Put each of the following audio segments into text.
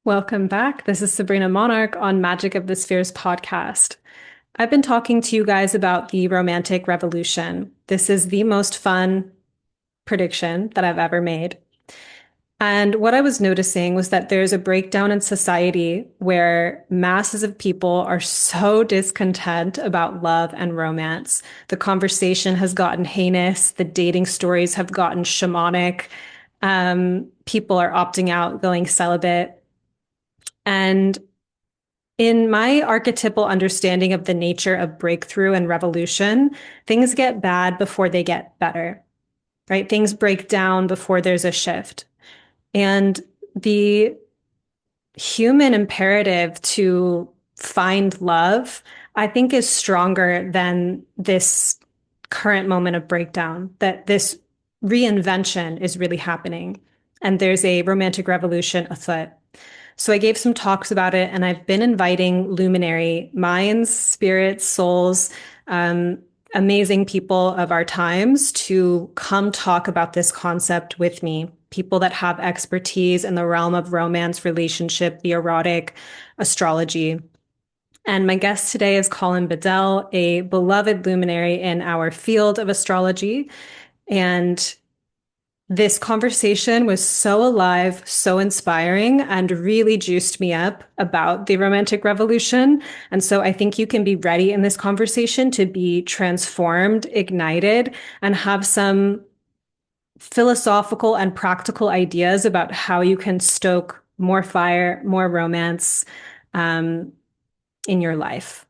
Welcome back. This is Sabrina Monarch on Magic of the Spheres podcast. I've been talking to you guys about the romantic revolution. This is the most fun prediction that I've ever made. And what I was noticing was that there's a breakdown in society where masses of people are so discontent about love and romance. The conversation has gotten heinous. The dating stories have gotten shamanic. People are opting out, going celibate. And in my archetypal understanding of the nature of breakthrough and revolution, things get bad before they get better, right? Things break down before there's a shift. And the human imperative to find love, I think, is stronger than this current moment of breakdown, that this reinvention is really happening. And there's a romantic revolution afoot. So I gave some talks about it, and I've been inviting luminary minds, spirits, souls, amazing people of our times to come talk about this concept with me. People that have expertise in the realm of romance, relationship, the erotic, astrology. And my guest today is Colin Bedell, a beloved luminary in our field of astrology. And this conversation was so alive, so inspiring, and really juiced me up about the romantic revolution. And so I think you can be ready in this conversation to be transformed, ignited, and have some philosophical and practical ideas about how you can stoke more fire, more romance in your life.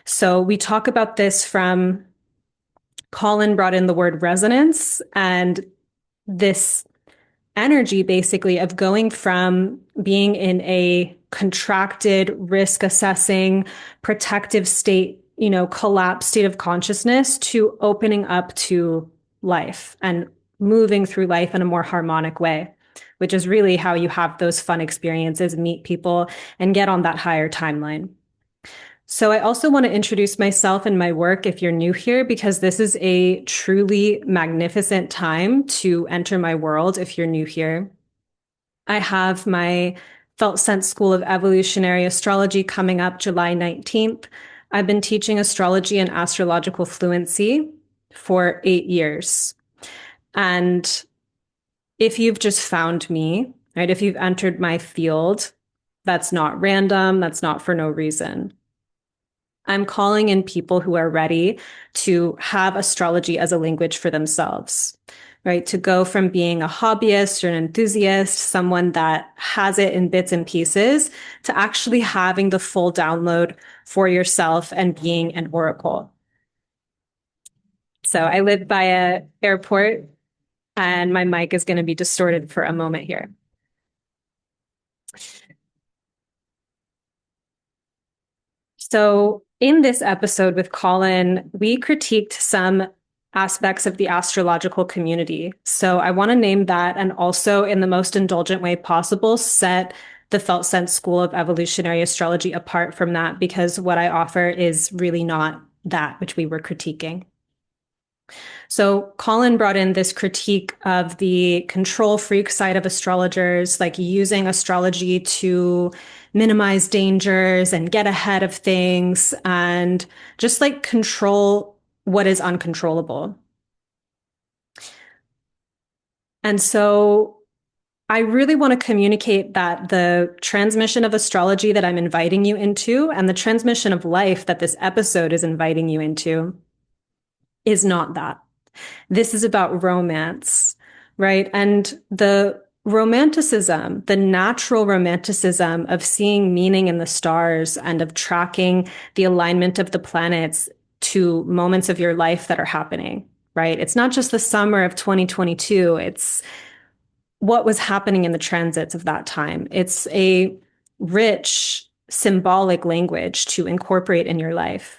So we talk about this from Colin brought in the word resonance and this energy basically of going from being in a contracted, risk assessing, protective state, collapsed state of consciousness to opening up to life and moving through life in a more harmonic way, which is really how you have those fun experiences, meet people, and get on that higher timeline. So I also want to introduce myself and my work if you're new here, because this is a truly magnificent time to enter my world if you're new here. I have my Felt Sense School of Evolutionary Astrology coming up July 19th. I've been teaching astrology and astrological fluency for 8 years. And if you've just found me, right, if you've entered my field, that's not random, that's not for no reason. I'm calling in people who are ready to have astrology as a language for themselves, right? To go from being a hobbyist or an enthusiast, someone that has it in bits and pieces, to actually having the full download for yourself and being an oracle. So I live by an airport, and my mic is going to be distorted for a moment here. So in this episode with Colin, we critiqued some aspects of the astrological community. So I want to name that, and also in the most indulgent way possible, set the Felt Sense School of Evolutionary Astrology apart from that, because what I offer is really not that which we were critiquing. So Colin brought in this critique of the control freak side of astrologers, like using astrology to minimize dangers and get ahead of things and just like control what is uncontrollable. And so I really want to communicate that the transmission of astrology that I'm inviting you into and the transmission of life that this episode is inviting you into is not that. This is about romance, right? And the romanticism, the natural romanticism of seeing meaning in the stars and of tracking the alignment of the planets to moments of your life that are happening, right? It's not just the summer of 2022. It's what was happening in the transits of that time. It's a rich symbolic language to incorporate in your life.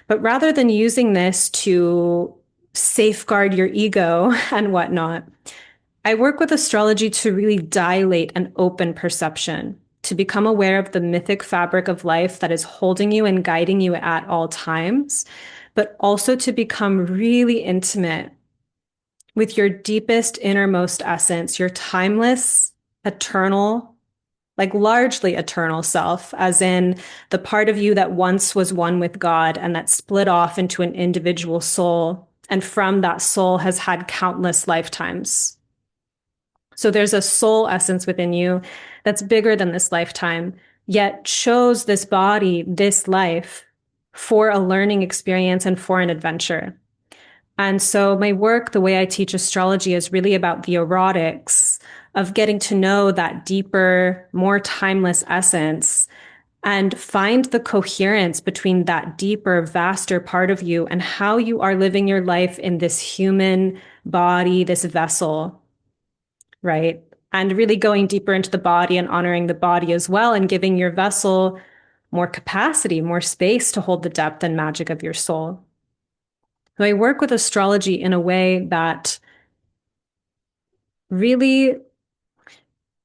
But rather than using this to safeguard your ego and whatnot, I work with astrology to really dilate and open perception, to become aware of the mythic fabric of life that is holding you and guiding you at all times, but also to become really intimate with your deepest, innermost essence, your timeless, eternal, like largely eternal self, as in the part of you that once was one with God and that split off into an individual soul. And from that soul has had countless lifetimes. So there's a soul essence within you that's bigger than this lifetime, yet chose this body, this life for a learning experience and for an adventure. And so my work, the way I teach astrology, is really about the erotics of getting to know that deeper, more timeless essence and find the coherence between that deeper, vaster part of you and how you are living your life in this human body, this vessel, right? And really going deeper into the body and honoring the body as well and giving your vessel more capacity, more space to hold the depth and magic of your soul. So I work with astrology in a way that really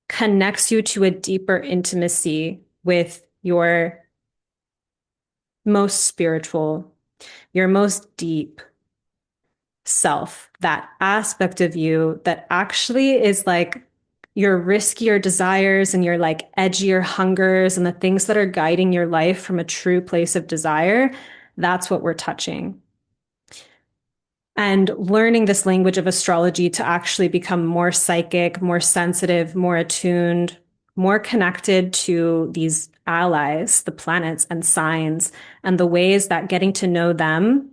connects you to a deeper intimacy with your most spiritual, your most deep self, that aspect of you that actually is like your riskier desires and your like edgier hungers and the things that are guiding your life from a true place of desire. That's what we're touching. And learning this language of astrology to actually become more psychic, more sensitive, more attuned, more connected to these allies, the planets and signs, and the ways that getting to know them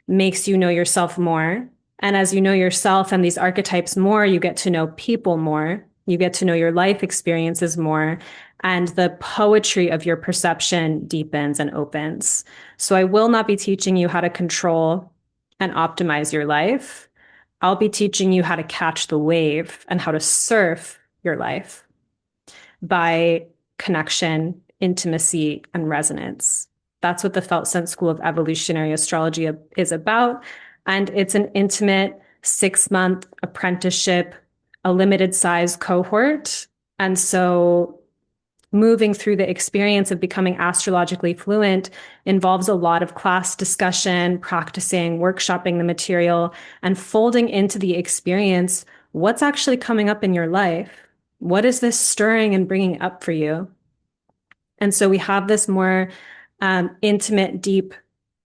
makes you know yourself more. And as you know yourself and these archetypes more, you get to know people more. You get to know your life experiences more. And the poetry of your perception deepens and opens. So I will not be teaching you how to control and optimize your life. I'll be teaching you how to catch the wave and how to surf your life by connection, intimacy, and resonance. That's what the Felt Sense School of Evolutionary Astrology is about. And it's an intimate 6-month apprenticeship, a limited size cohort. And so moving through the experience of becoming astrologically fluent involves a lot of class discussion, practicing, workshopping the material, and folding into the experience what's actually coming up in your life. What is this stirring and bringing up for you? And so we have this more intimate, deep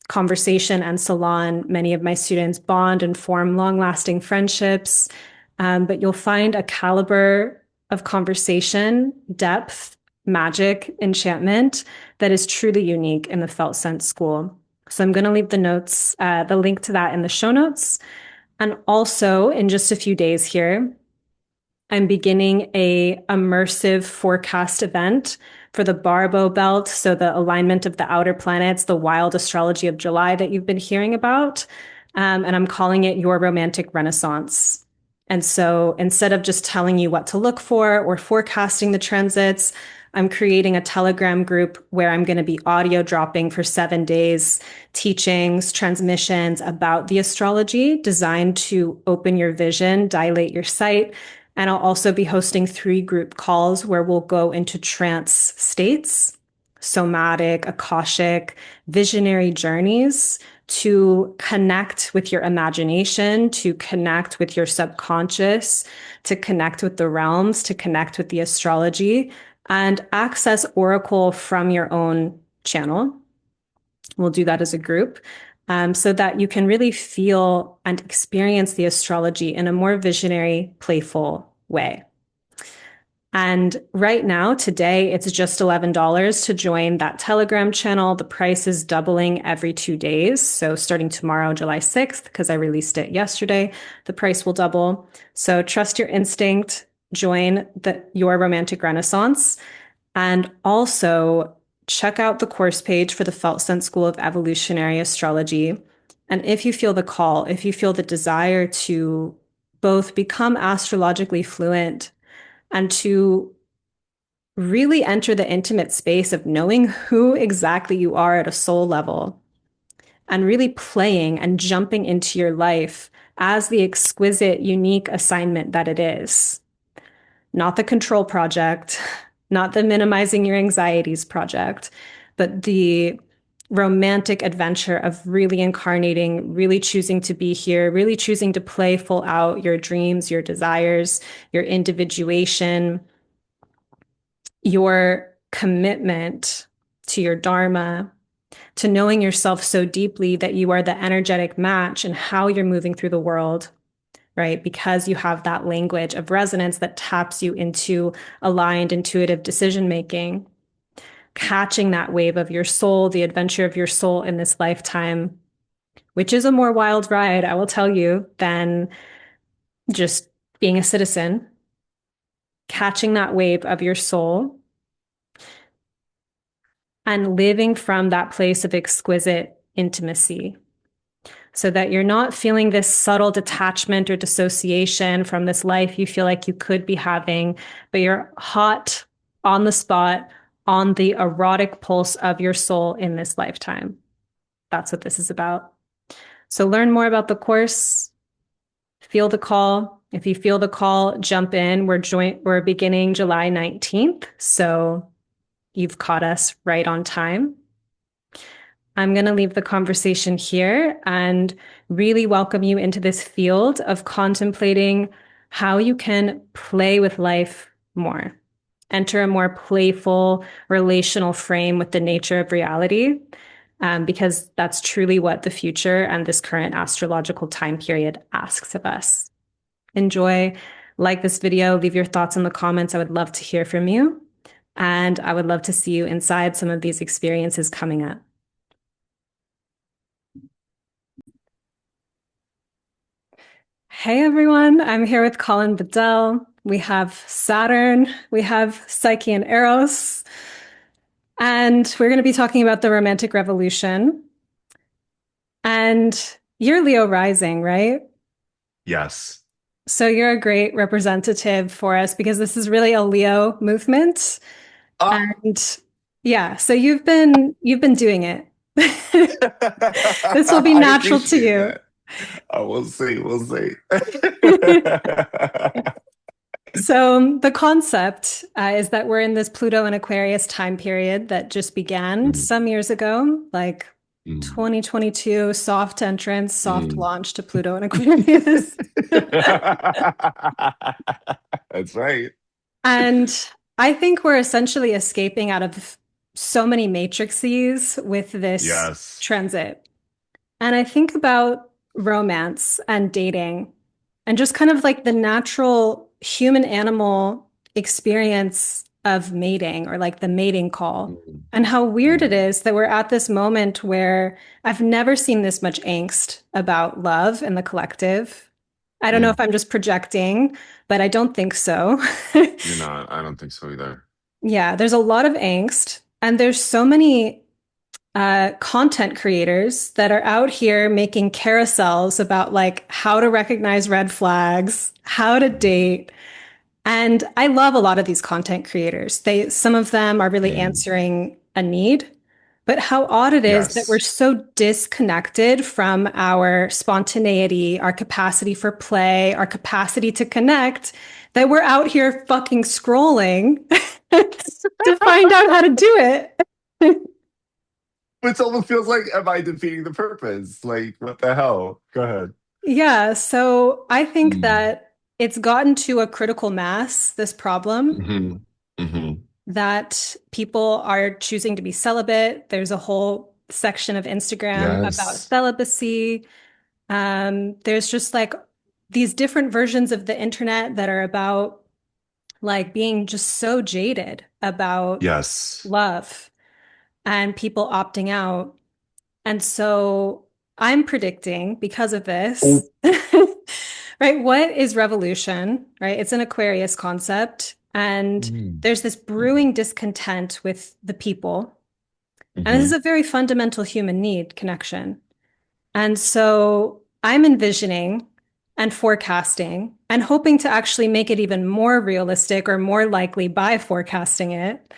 conversation and salon. Many of my students bond and form long-lasting friendships, but you'll find a caliber of conversation, depth, magic, enchantment that is truly unique in the Felt Sense School. So I'm going to leave the link to that in the show notes. And also in just a few days here, I'm beginning a immersive forecast event for the Barbo Belt, so the alignment of the outer planets, the wild astrology of July that you've been hearing about. And I'm calling it Your Romantic Renaissance. And so instead of just telling you what to look for or forecasting the transits, I'm creating a Telegram group where I'm going to be audio dropping for 7 days, teachings, transmissions about the astrology designed to open your vision, dilate your sight. And I'll also be hosting 3 group calls where we'll go into trance states, somatic, akashic, visionary journeys to connect with your imagination, to connect with your subconscious, to connect with the realms, to connect with the astrology, and access Oracle from your own channel. We'll do that as a group. So that you can really feel and experience the astrology in a more visionary, playful way. And right now, today, it's just $11 to join that Telegram channel. The price is doubling every 2 days. So starting tomorrow, July 6th, because I released it yesterday, the price will double. So trust your instinct, join Your Romantic Renaissance, and also check out the course page for the Felt Sense School of Evolutionary Astrology. And if you feel the call, if you feel the desire to both become astrologically fluent and to really enter the intimate space of knowing who exactly you are at a soul level and really playing and jumping into your life as the exquisite, unique assignment that it is. Not the control project, not the minimizing your anxieties project, but the romantic adventure of really incarnating, really choosing to be here, really choosing to play full out your dreams, your desires, your individuation, your commitment to your dharma, to knowing yourself so deeply that you are the energetic match and how you're moving through the world, right? Because you have that language of resonance that taps you into aligned intuitive decision making, catching that wave of your soul, the adventure of your soul in this lifetime, which is a more wild ride, I will tell you, than just being a citizen, catching that wave of your soul and living from that place of exquisite intimacy so that you're not feeling this subtle detachment or dissociation from this life you feel like you could be having, but you're hot on the spot on the erotic pulse of your soul in this lifetime. That's what this is about. So learn more about the course, feel the call. If you feel the call, jump in. We're beginning July 19th. So you've caught us right on time. I'm going to leave the conversation here and really welcome you into this field of contemplating how you can play with life more, enter a more playful relational frame with the nature of reality, because that's truly what the future and this current astrological time period asks of us. Enjoy, like this video, leave your thoughts in the comments. I would love to hear from you. And I would love to see you inside some of these experiences coming up. Hey everyone, I'm here with Colin Bedell. We have Saturn, we have Psyche and Eros, and we're going to be talking about the romantic revolution. And you're Leo rising, right? Yes. So you're a great representative for us because this is really a Leo movement. Ah, And yeah, so you've been doing it. This will be I natural to appreciate you. that. We'll see. We'll see. So the concept is that we're in this Pluto and Aquarius time period that just began Mm, some years ago, like mm, 2022, soft entrance, soft mm. launch to Pluto and Aquarius. That's right. And I think we're essentially escaping out of so many matrices with this Yes. transit. And I think about romance and dating and just kind of like the natural human animal experience of mating or like the mating call. Mm, And how weird it mm, is that we're at this moment where I've never seen this much angst about love in the collective. I don't know if mm. I'm just projecting, but I don't think so. You're not. I don't think so either. Yeah, there's a lot of angst, and there's so many content creators that are out here making carousels about like how to recognize red flags, how to date. And I love a lot of these content creators. Some of them are really Mm. answering a need, but how odd it is that we're Yes. so disconnected from our spontaneity, our capacity for play, our capacity to connect, that we're out here fucking scrolling to find out how to do it. It almost feels like, am I defeating the purpose? Like, what the hell? Go ahead. Yeah, so I think Mm. that it's gotten to a critical mass, this problem, Hmm. Hmm. that people are choosing to be celibate. There's a whole section of Instagram about Yes. celibacy. There's just like these different versions of the internet that are about like being just so jaded about Yes. love and people opting out. And so I'm predicting because of this, Oh. right? What is revolution, right? It's an Aquarius concept. And Mm. there's this brewing discontent with the people. And this is Hmm. a very fundamental human need connection. And so I'm envisioning and forecasting and hoping to actually make it even more realistic or more likely by forecasting it.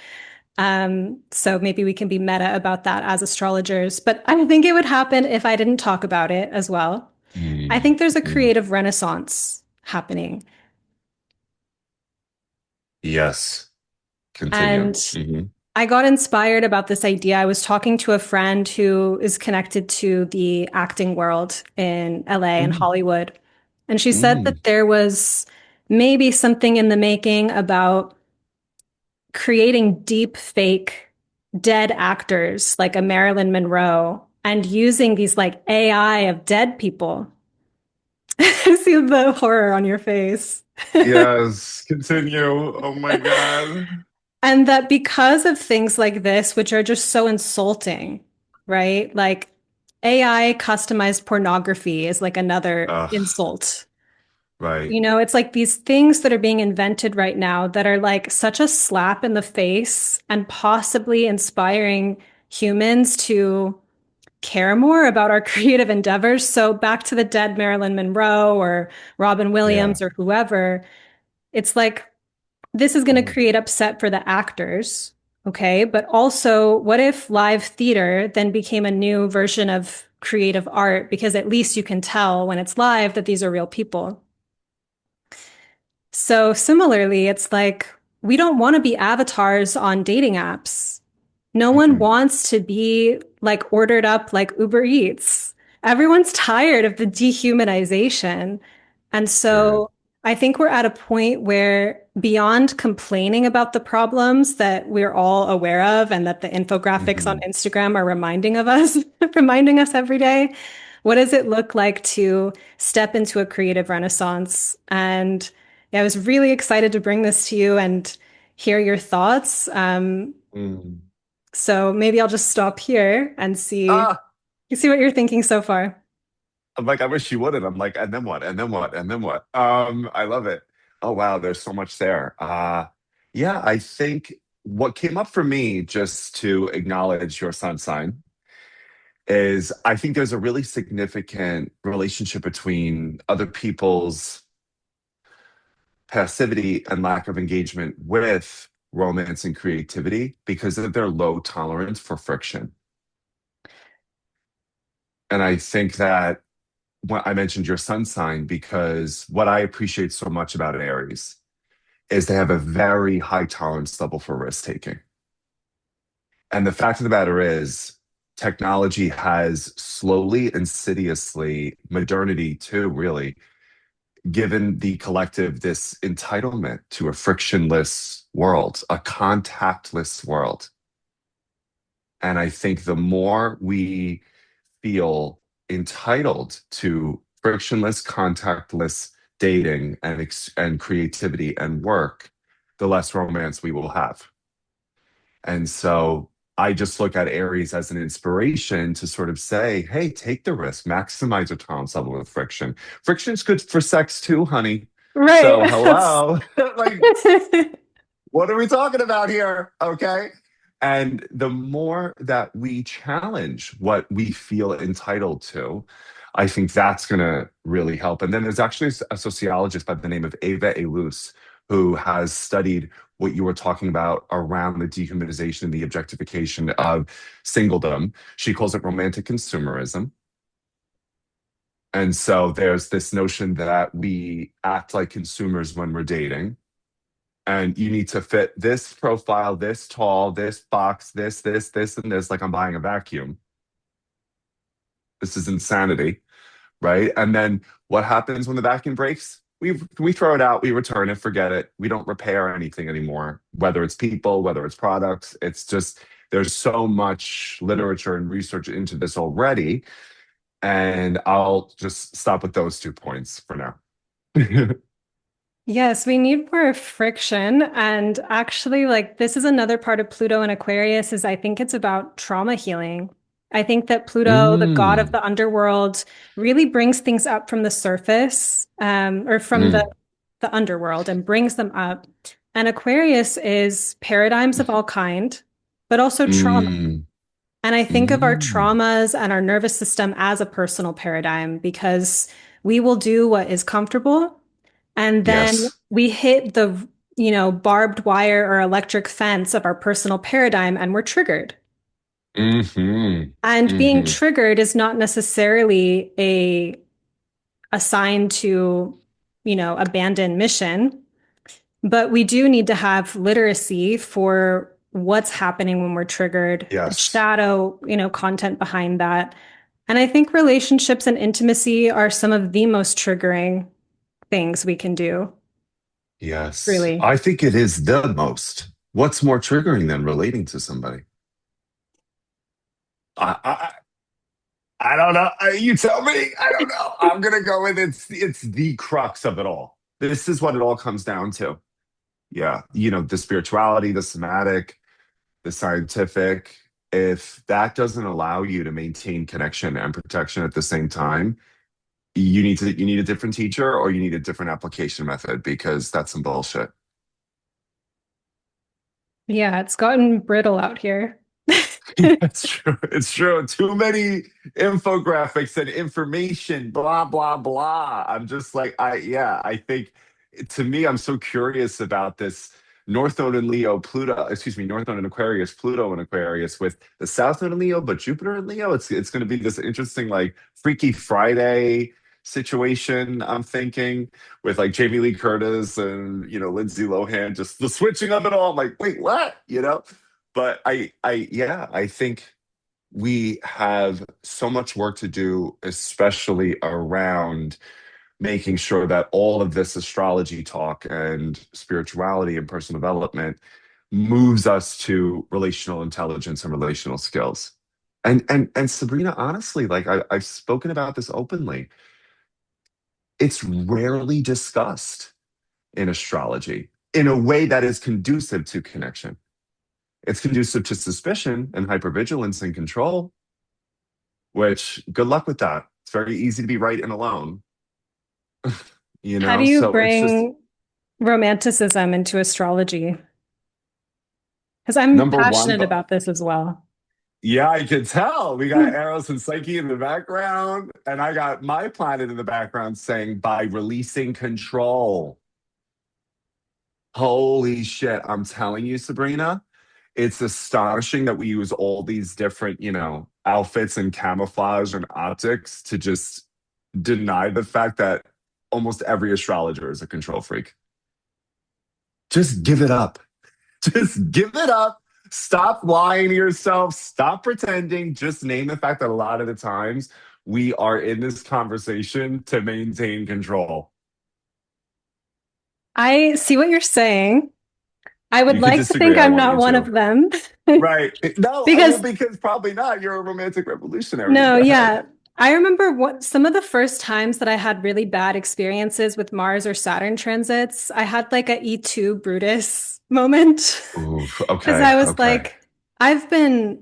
So maybe we can be meta about that as astrologers, but I think it would happen if I didn't talk about it as well. I Mm. think there's a Mm. creative renaissance happening. Yes. Continue. And Hmm. I got inspired about this idea. I was talking to a friend who is connected to the acting world in LA and Mm. Hollywood. And she said Mm. that there was maybe something in the making about creating deep fake dead actors like a Marilyn Monroe and using these like AI of dead people. I see the horror on your face. Yes, continue. Oh my God. And that because of things like this, which are just so insulting, right? Like AI customized pornography is like another Ugh, insult. right. You know, it's like these things that are being invented right now that are like such a slap in the face and possibly inspiring humans to care more about our creative endeavors. So back to the dead Marilyn Monroe or Robin Yeah. Williams or whoever, it's like this is going to Mm, create upset for the actors. Okay. But also, what if live theater then became a new version of creative art? Because at least you can tell when it's live that these are real people. So similarly, it's like we don't want to be avatars on dating apps. No one mm-mm. wants to be like ordered up like Uber Eats. Everyone's tired of the dehumanization. And Period. so I think we're at a point where beyond complaining about the problems that we're all aware of and that the infographics on Hmm. Instagram are reminding of us, reminding us every day, what does it look like to step into a creative renaissance? And yeah, I was really excited to bring this to you and hear your thoughts. Mm. So maybe I'll just stop here and Ah, see what you're thinking so far. I'm like, I wish you wouldn't. I'm like, and then what? And then what? And then what? I love it. Oh wow, there's so much there. Yeah, I think what came up for me, just to acknowledge your sun sign, is I think there's a really significant relationship between other people's passivity and lack of engagement with romance and creativity because of their low tolerance for friction. And I think that when I mentioned your sun sign, because what I appreciate so much about Aries is they have a very high tolerance level for risk taking. And the fact of the matter is, technology has slowly, insidiously, modernity too, really, given the collective this entitlement to a frictionless world, a contactless world. And I think the more we feel entitled to frictionless, contactless dating and creativity and work, the less romance we will have. And so I just look at Aries as an inspiration to sort of say, hey, take the risk, maximize your tolerance level with friction. Friction is good for sex too, honey. Right. So That's hello. Like, what are we talking about here? Okay. And the more that we challenge what we feel entitled to, I think that's going to really help. And then there's actually a sociologist by the name of Ava Illouz who has studied what you were talking about around the dehumanization and the objectification of singledom. She calls it romantic consumerism. And so there's this notion that we act like consumers when we're dating and you need to fit this profile, this tall, this box, this, and this, like I'm buying a vacuum. This is insanity, right? And then what happens when the vacuum breaks? We throw it out, we return it, forget it. We don't repair anything anymore, whether it's people, whether it's products. It's just there's so much literature and research into this already. And I'll just stop with those 2 points for now. Yes, we need more friction. And actually, like, this is another part of Pluto and Aquarius is I think it's about trauma healing. I think that Pluto, the god of Mm, the underworld, really brings things up from the surface, or from mm, the underworld and brings them up. And Aquarius is paradigms of all kind, but also trauma. mm, And I think of our mm. traumas and our nervous system as a personal paradigm because we will do what is comfortable and then Yes. we hit the, barbed wire or electric fence of our personal paradigm and we're triggered. Hmm. And being Hmm. triggered is not necessarily a sign to, abandon mission, but we do need to have literacy for what's happening when we're triggered, the Yes. shadow, content behind that. And I think relationships and intimacy are some of the most triggering things we can do, Yes. really. I think it is the most. What's more triggering than relating to somebody? I, I, I don't know. You tell me. I don't know. I'm gonna go with it's the crux of it all. This is what it all comes down to. Yeah, the spirituality, the somatic, the scientific. If that doesn't allow you to maintain connection and protection at the same time, you need a different teacher or you need a different application method because that's some bullshit. Yeah, it's gotten brittle out here. It's true. It's true. Too many infographics and information, blah, blah, blah. I'm just like, yeah, I think to me, I'm so curious about this North Node in Leo, Pluto, excuse me, North Node in Aquarius, Pluto in Aquarius with the South Node in Leo, but Jupiter in Leo. It's going to be this interesting, like, Freaky Friday situation, I'm thinking, with like Jamie Lee Curtis and, Lindsay Lohan, just the switching of it all. I'm like, wait, what? But yeah, I think we have so much work to do, especially around making sure that all of this astrology talk and spirituality and personal development moves us to relational intelligence and relational skills. And Sabrina, honestly, like I've spoken about this openly, it's rarely discussed in astrology in a way that is conducive to connection. It's conducive to suspicion and hypervigilance and control, which good luck with that. It's very easy to be right and alone, How do you So it's just bring romanticism into astrology? Because I'm number one. passionate about this as well. Yeah, I can tell. We got Eros and Psyche in the background, and I got my planet in the background saying by releasing control. Holy shit. I'm telling you, Sabrina, it's astonishing that we use all these different, outfits and camouflage and optics to just deny the fact that almost every astrologer is a control freak. Just give it up. Just give it up. Stop lying to yourself. Stop pretending. Just name the fact that a lot of the times we are in this conversation to maintain control. I see what you're saying. I would You could like to disagree. think I I'm want not you one of to. them. Right. No, well, Because because probably not. You're a romantic revolutionary. no, Go ahead. yeah. I remember what some of the first times that I had really bad experiences with Mars or Saturn transits. I had like a E2 Brutus moment Ooh, because okay. I was Okay. like, I've been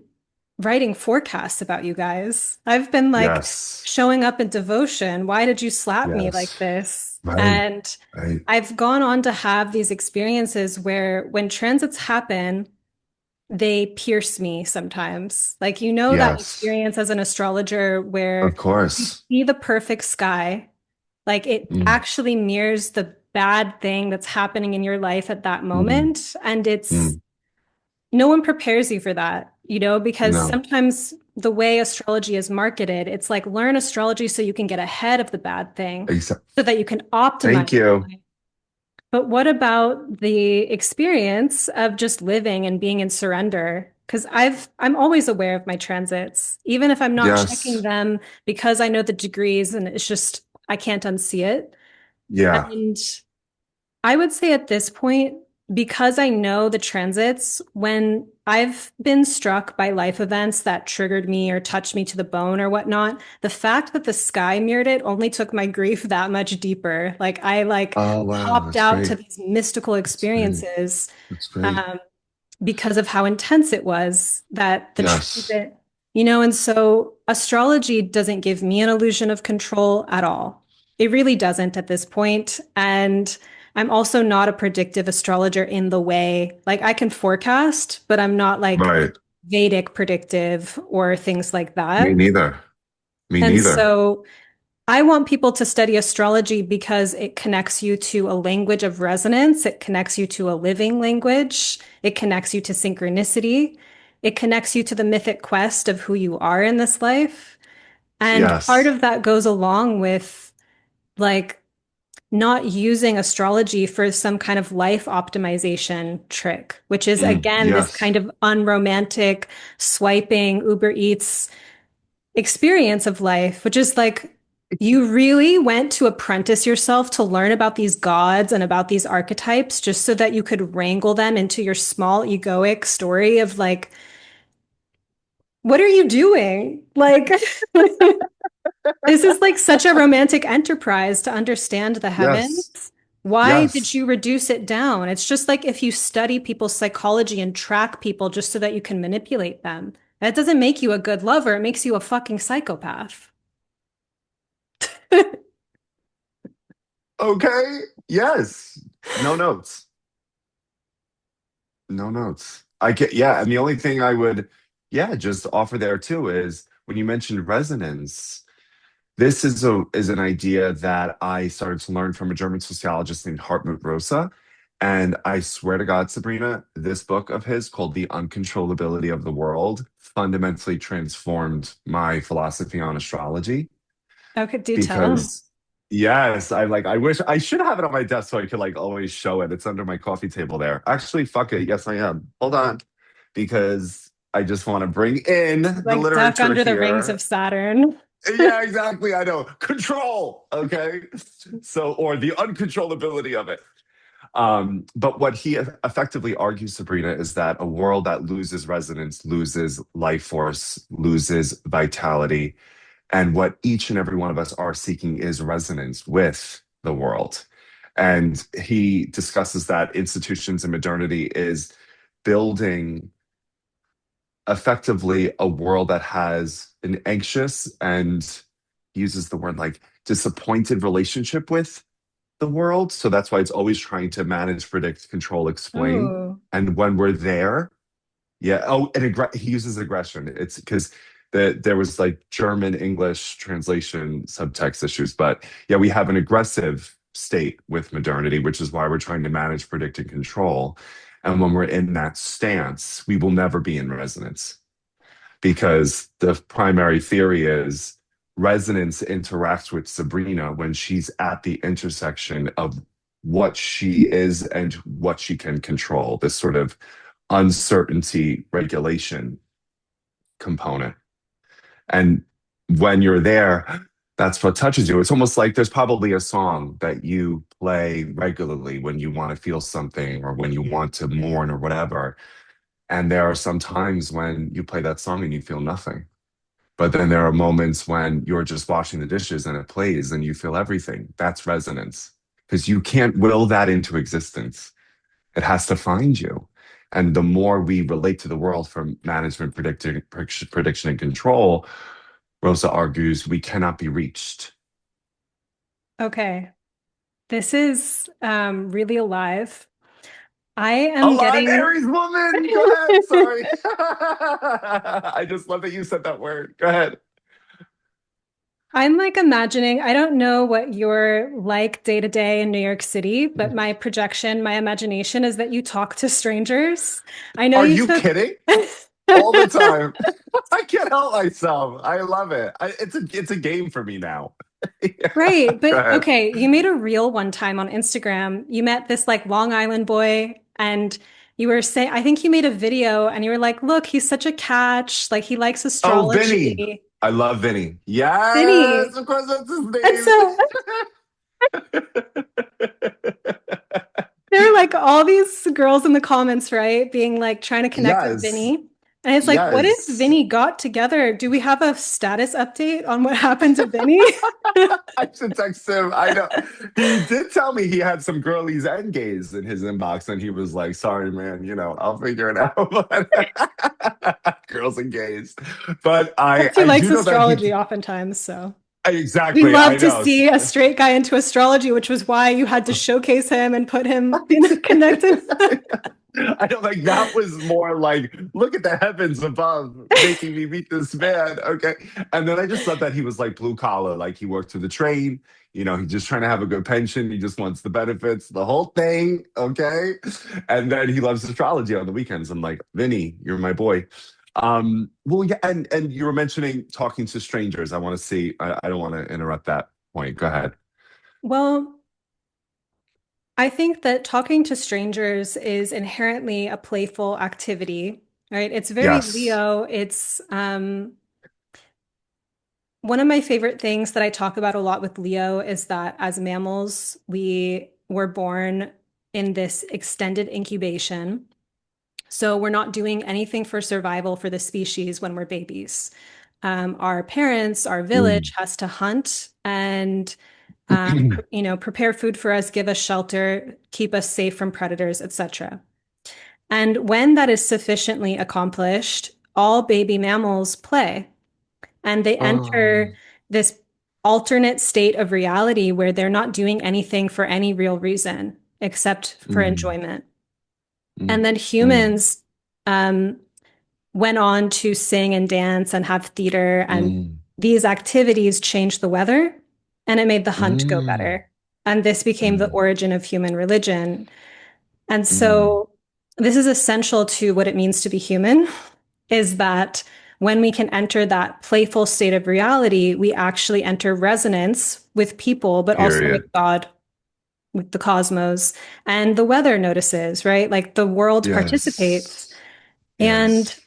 writing forecasts about you guys. I've been like Yes. showing up in devotion. Why did you slap me like Yes. this? Right. And Right. I've gone on to have these experiences where when transits happen, they pierce me sometimes. Like, that Yes. experience as an astrologer Of where you course. see the perfect sky, like it Mm, actually mirrors the bad thing that's happening in your life at that mm, moment. And it's mm. no one prepares you for that, because No. sometimes the way astrology is marketed, it's like learn astrology so you can get ahead of the bad thing, Exactly. so that you can Thank optimize your you. life. But what about the experience of just living and being in surrender? Because I'm always aware of my transits, even if I'm not checking Yes. them because I know the degrees and it's just I can't unsee it. Yeah. And I would say at this point, because I know the transits, when I've been struck by life events that triggered me or touched me to the bone or whatnot, the fact that the sky mirrored it only took my grief that much deeper. Like I Oh, wow. popped That's out to great. these mystical That's great. experiences That's great. um, because of how intense it was that the Yes. transit, and so astrology doesn't give me an illusion of control at all. It really doesn't at this point. And I'm also not a predictive astrologer in the way, like I can forecast, but I'm not like Right. Vedic predictive or things like Me that. neither. Me And neither. so I want people to study astrology because it connects you to a language of resonance. It connects you to a living language. It connects you to synchronicity. It connects you to the mythic quest of who you are in this life. And part Yes. of that goes along with like not using astrology for some kind of life optimization trick, which is again this Yes. kind of unromantic swiping Uber Eats experience of life, which is like You really went to apprentice yourself to learn about these gods and about these archetypes just so that you could wrangle them into your small egoic story of like, what are you doing? Like, this is like such a romantic enterprise to understand the heavens. Yes. Why did Yes. you reduce it down? It's just like if you study people's psychology and track people just so that you can manipulate them. That doesn't make you a good lover. It makes you a fucking psychopath. Okay. Yes. No notes. No notes. I get, yeah. And the only thing I would, yeah, just offer there too is when you mentioned resonance, this is an idea that I started to learn from a German sociologist named Hartmut Rosa. And I swear to God, Sabrina, this book of his called The Uncontrollability of the World fundamentally transformed my philosophy on astrology Okay, do tell. because yes, I wish I should have it on my desk so I could like always show it. It's under my coffee table there. Actually, fuck it. Yes, I am. Hold on. Because I just want to bring in the Like duck literature under the rings of here. Saturn. Yeah, exactly. I know. Control. Okay. So, or the uncontrollability of it. But what he effectively argues, Sabrina, is that a world that loses resonance, loses life force, loses vitality. And what each and every one of us are seeking is resonance with the world. And he discusses that institutions and modernity is building effectively a world that has an anxious and uses the word like disappointed relationship with the world. So that's why it's always trying to manage, predict, control, explain. Oh, And when we're there, yeah. Oh, and he uses aggression. It's because there was like German English translation subtext issues, but yeah, we have an aggressive state with modernity, which is why we're trying to manage, predict, and control. And when we're in that stance, we will never be in resonance because the primary theory is resonance interacts with Sabrina when she's at the intersection of what she is and what she can control, this sort of uncertainty regulation component. And when you're there, that's what touches you. It's almost like there's probably a song that you play regularly when you want to feel something or when you want to mourn or whatever. And there are some times when you play that song and you feel nothing. But then there are moments when you're just washing the dishes and it plays and you feel everything. That's resonance because you can't will that into existence. It has to find you. And the more we relate to the world from management, prediction, and control, Rosa argues we cannot be reached. okay. This is really alive. I am Alive getting Aries woman. Go ahead. Sorry. I just love that you said that word. Go ahead. I'm like imagining, I don't know what you're like day to day in New York City, but my projection, my imagination is that you talk to strangers. I know Are you you took kidding? All the time. I can't help myself. I love it. It's a game for me now. Yeah. Right, Go but ahead. okay, you made a reel one time on Instagram. You met this like Long Island boy and you were saying, I think you made a video and you were like, look, he's such a catch. Like he likes Oh, Vinny. astrology. I love Vinny. Yes, Vinny. of course that's his And name. so there are like all these girls in the comments, right? Being like trying to connect with Yes. Vinny. And it's like, what if Yes. Vinny got together? Do we have a status update on what happened to Vinny? I should text him. I know. He did tell me he had some girlies and gays in his inbox, and he was like, sorry, man, I'll figure it out. Girls and gays. But Plus, he I do likes know that he astrology oftentimes, so. We exactly, I love to know. see a straight guy into astrology, which was why you had to showcase him and put him, connected. I don't like that was more like, look at the heavens above, making me meet this man. Okay. And then I just thought that he was like blue collar, like he worked for the train. He's just trying to have a good pension. He just wants the benefits, the whole thing. Okay. And then he loves astrology on the weekends. I'm like, Vinny, you're my boy. Well, yeah, and you were mentioning talking to strangers. I want to see, I don't want to interrupt that point. Go ahead. Well, I think that talking to strangers is inherently a playful activity, right? It's very Yes. Leo. one of my favorite things that I talk about a lot with Leo is that as mammals, we were born in this extended incubation. So we're not doing anything for survival for the species when we're babies. Our parents, our village Mm. has to hunt and prepare food for us, give us shelter, keep us safe from predators, etc. And when that is sufficiently accomplished, all baby mammals play and they enter Oh, this alternate state of reality where they're not doing anything for any real reason except for mm, enjoyment. And mm, then mm, humans um, went on to sing and dance and have theater, and mm, these activities changed the weather and it made the hunt go mm, better. And this became the mm, origin of human religion. And mm. so this is essential to what it means to be human, is that when we can enter that playful state of reality, we actually enter resonance with people, but also with Period. God, with the cosmos, and the weather notices, right? Like the world participates. Yes. And Yes.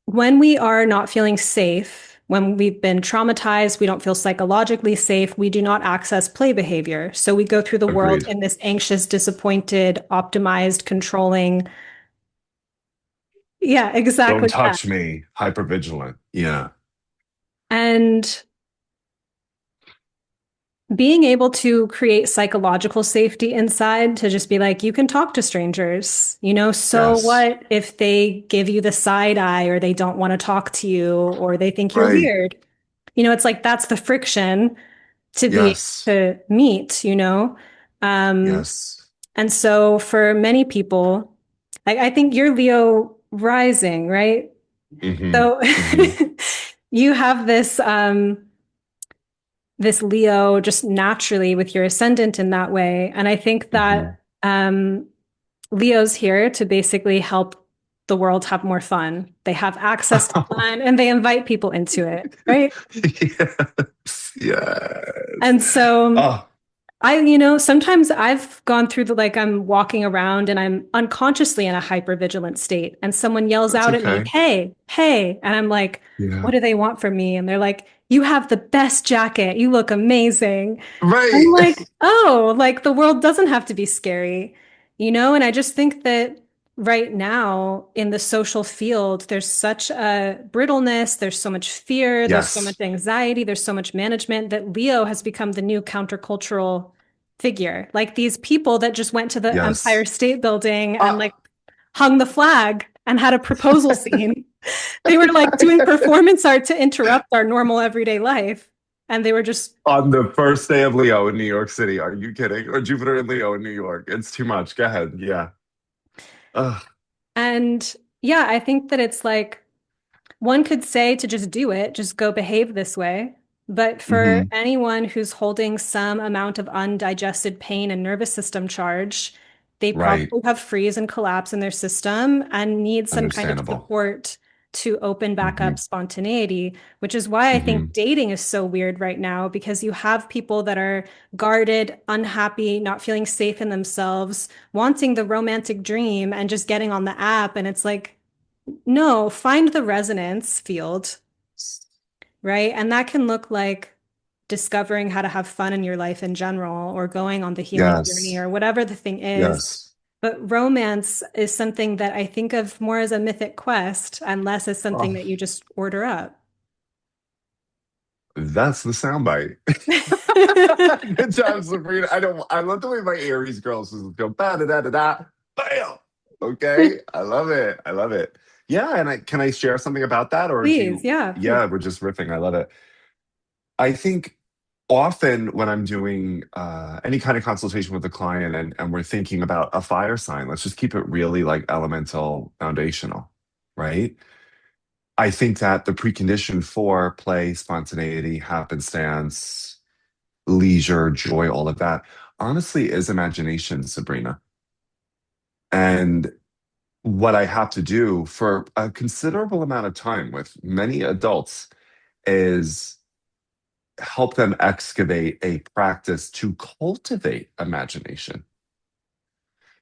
when we are not feeling safe, when we've been traumatized, we don't feel psychologically safe, we do not access play behavior. So we go through the world Agreed. in this anxious, disappointed, optimized, controlling. Yeah, Don't exactly that. touch me. Hypervigilant. Yeah. And being able to create psychological safety inside to just be like, you can talk to strangers, so Yes. what if they give you the side eye or they don't want to talk to you or they think you're Right. weird? It's like that's the friction to be able Yes. to meet. Um, Yes. and so for many people, I think you're Leo rising, right? Hmm. So Hmm. you have this Leo just naturally with your ascendant in that way. And I think Hmm. that Leo's here to basically help the world have more fun. They have access to fun and they invite people into it, right? Yes. Yes. And so Oh, sometimes I've gone through I'm walking around and I'm unconsciously in a hyper vigilant state, and someone yells that's out at me, okay. "Hey, hey." And I'm like, what Yeah. do they want from me? And they're like, "You have the best jacket. You look amazing." I'm Right. like, oh, like the world doesn't have to be scary. And I just think that right now in the social field, there's such a brittleness, there's so much fear, there's so much Yes. anxiety, there's so much management that Leo has become the new countercultural figure. Like these people that just went to the Empire Yes. State Building and like Ah. hung the flag and had a proposal scene. They were like doing performance art to interrupt our normal everyday life. And they were just On the first day of Leo in New York City. Are you kidding? Or Jupiter and Leo in New York. It's too much. Go ahead. Yeah. Ugh. And yeah, I think that it's like one could say to just do it, just go behave this way. But for Hmm. anyone who's holding some amount of undigested pain and nervous system charge, they Right. probably have freeze and collapse in their system and need some kind of Understandable. support to open back Hmm. up spontaneity, which is why I think Hmm. dating is so weird right now because you have people that are guarded, unhappy, not feeling safe in themselves, wanting the romantic dream and just getting on the app. And it's like, no, find the resonance field, right? And that can look like discovering how to have fun in your life in general or going on the healing journey Yes. or whatever the thing is. Yes. But romance is something that I think of more as a mythic quest and less as something Oh, that you just order up. that's the soundbite. Good job, Sabrina. I love the way my Aries girls just go ba da da da da. Bam. Okay. I love it. I love it. Yeah. And can I share something about that? Or do Please, you, yeah, please. yeah, we're just riffing. I love it. I think often when I'm doing any kind of consultation with a client and we're thinking about a fire sign, let's just keep it really like elemental, foundational, right? I think that the precondition for play, spontaneity, happenstance, leisure, joy, all of that, honestly is imagination, Sabrina. And what I have to do for a considerable amount of time with many adults is help them excavate a practice to cultivate imagination.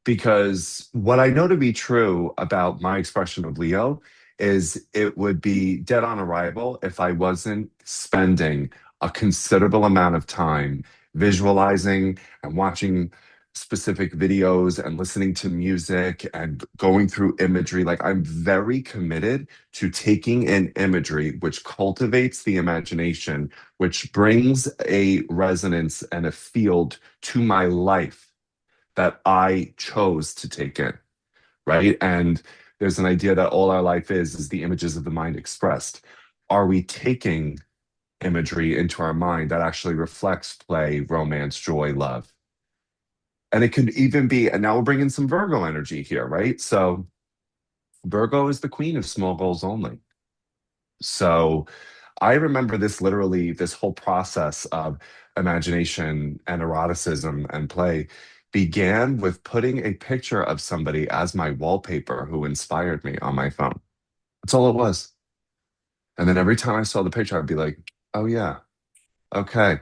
Because what I know to be true about my expression of Leo is it would be dead on arrival if I wasn't spending a considerable amount of time visualizing and watching specific videos and listening to music and going through imagery. Like I'm very committed to taking in imagery, which cultivates the imagination, which brings a resonance and a field to my life that I chose to take in, right? And there's an idea that all our life is the images of the mind expressed. Are we taking imagery into our mind that actually reflects play, romance, joy, love? And it could even be, and now we're bringing some Virgo energy here, right? So Virgo is the queen of small goals only. So I remember this literally, this whole process of imagination and eroticism and play began with putting a picture of somebody as my wallpaper who inspired me on my phone. That's all it was. And then every time I saw the picture, I'd be like, oh, yeah, okay.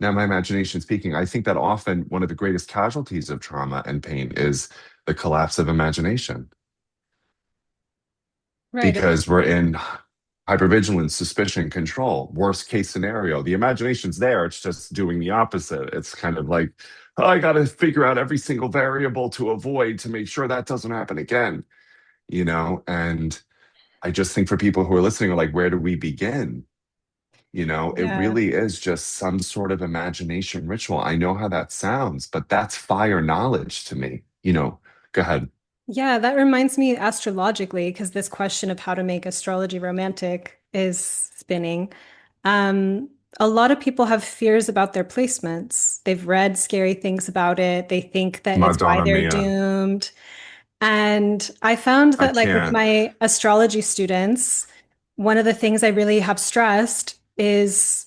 Now my imagination speaking. I think that often one of the greatest casualties of trauma and pain is the collapse of imagination Right. because we're in hypervigilance, suspicion, control. Worst case scenario, the imagination's there. It's just doing the opposite. It's kind of like, oh, I got to figure out every single variable to avoid to make sure that doesn't happen again, you know? And I just think for people who are listening, are like, where do we begin? You know, it Yeah. really is just some sort of imagination ritual. I know how that sounds, but that's fire knowledge to me. You know, go ahead. Yeah, that reminds me astrologically, because this question of how to make astrology romantic is spinning. Um, a lot of people have fears about their placements. They've read scary things about it. They think that it's why Madonna they're Mia. doomed. And I found I that, like, with can't. my astrology students, one of the things I really have stressed is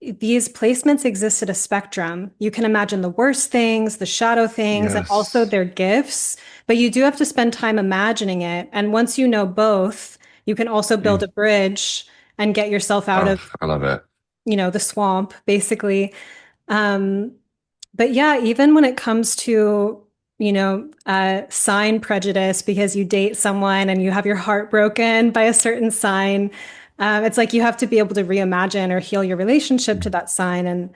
these placements exist at a spectrum. You can imagine the worst things, the shadow things, and also Yes. their gifts, but you do have to spend time imagining it. And once you know both, you can also build Mm. a bridge and get yourself out Oh, of, I love it. the swamp, basically. Um, but yeah, even when it comes to, sign prejudice because you date someone and you have your heart broken by a certain sign, it's like you have to be able to reimagine or heal your relationship to Mm. that sign. And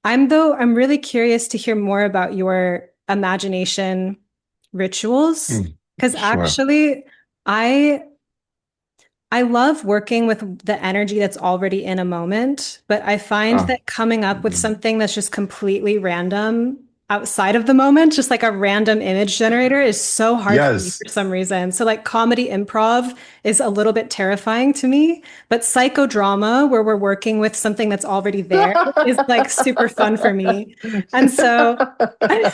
I'm really curious to hear more about your imagination rituals Mm. because Sure. actually, I I love working with the energy that's already in a moment, but I find Oh, that coming up with mhm. something that's just completely random outside of the moment, just like a random image generator, is so hard for me Yes. for some reason. So, like, comedy improv is a little bit terrifying to me, but psychodrama, where we're working with something that's already there, is like super fun for me. And so, I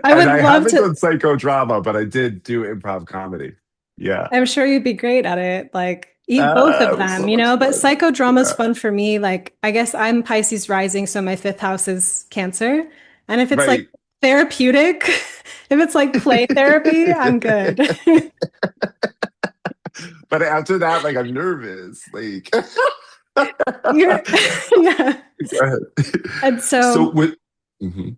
And would I love haven't to. done psychodrama, but I did do improv comedy. Yeah. I'm sure you'd be great at it. Like, eat both of It was them, so much but fun. psychodrama is Yeah. fun for me. Like, I guess I'm Pisces rising, so my fifth house is Cancer. And if it's like Right. therapeutic, if it's like play therapy, I'm good. But after that, like I'm nervous. Like You're, yeah. go ahead. And So so, with Mhm.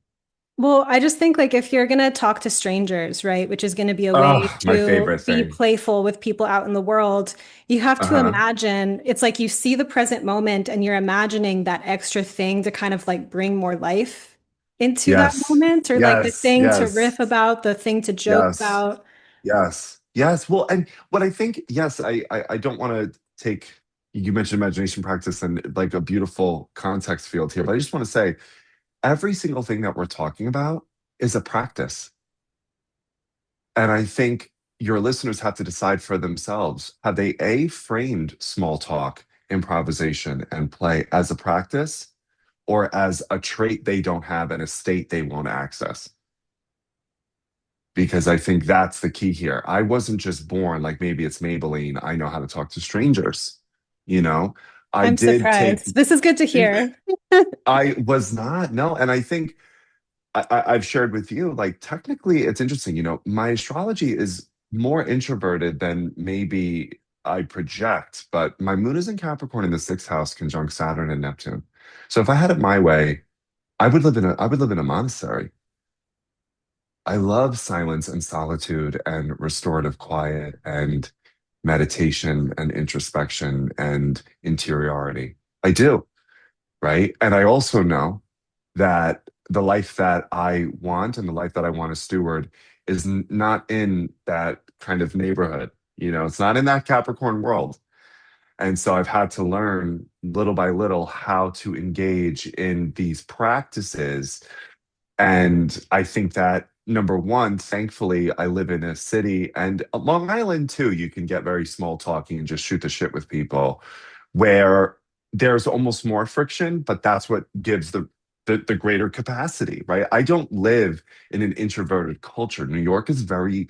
well, I just think like if you're going to talk to strangers, right, which is going to be a way Oh, my to favorite be thing. playful with people out in the world, you have to Uh-huh. imagine it's like you see the present moment and you're imagining that extra thing to kind of like bring more life into that Yes. moment or like the Yes. thing to riff Yes. about, the thing to joke Yes. about. Yes. Yes. Well, and what I think, yes, I don't want to take you mentioned imagination practice and like a beautiful context field here, but I just want to say every single thing that we're talking about is a practice. And I think your listeners have to decide for themselves, have they A, framed small talk, improvisation, and play as a practice or as a trait they don't have and a state they won't access? Because I think that's the key here. I wasn't just born like maybe it's Maybelline. I know how to talk to strangers. You know, I I'm did take, surprised. This is good to hear. I was not, no. And I think I've shared with you, like technically it's interesting, my astrology is more introverted than maybe I project, but my moon is in Capricorn in the sixth house, conjunct Saturn and Neptune. So if I had it my way, I would live in a monastery. I love silence and solitude and restorative quiet and meditation and introspection and interiority. I do, right? And I also know that the life that I want and the life that I want to steward is not in that kind of neighborhood. It's not in that Capricorn world. And so I've had to learn little by little how to engage in these practices. And I think that number one, thankfully, I live in a city and Long Island too. You can get very small talking and just shoot the shit with people where there's almost more friction, but that's what gives the greater capacity, right? I don't live in an introverted culture. New York is very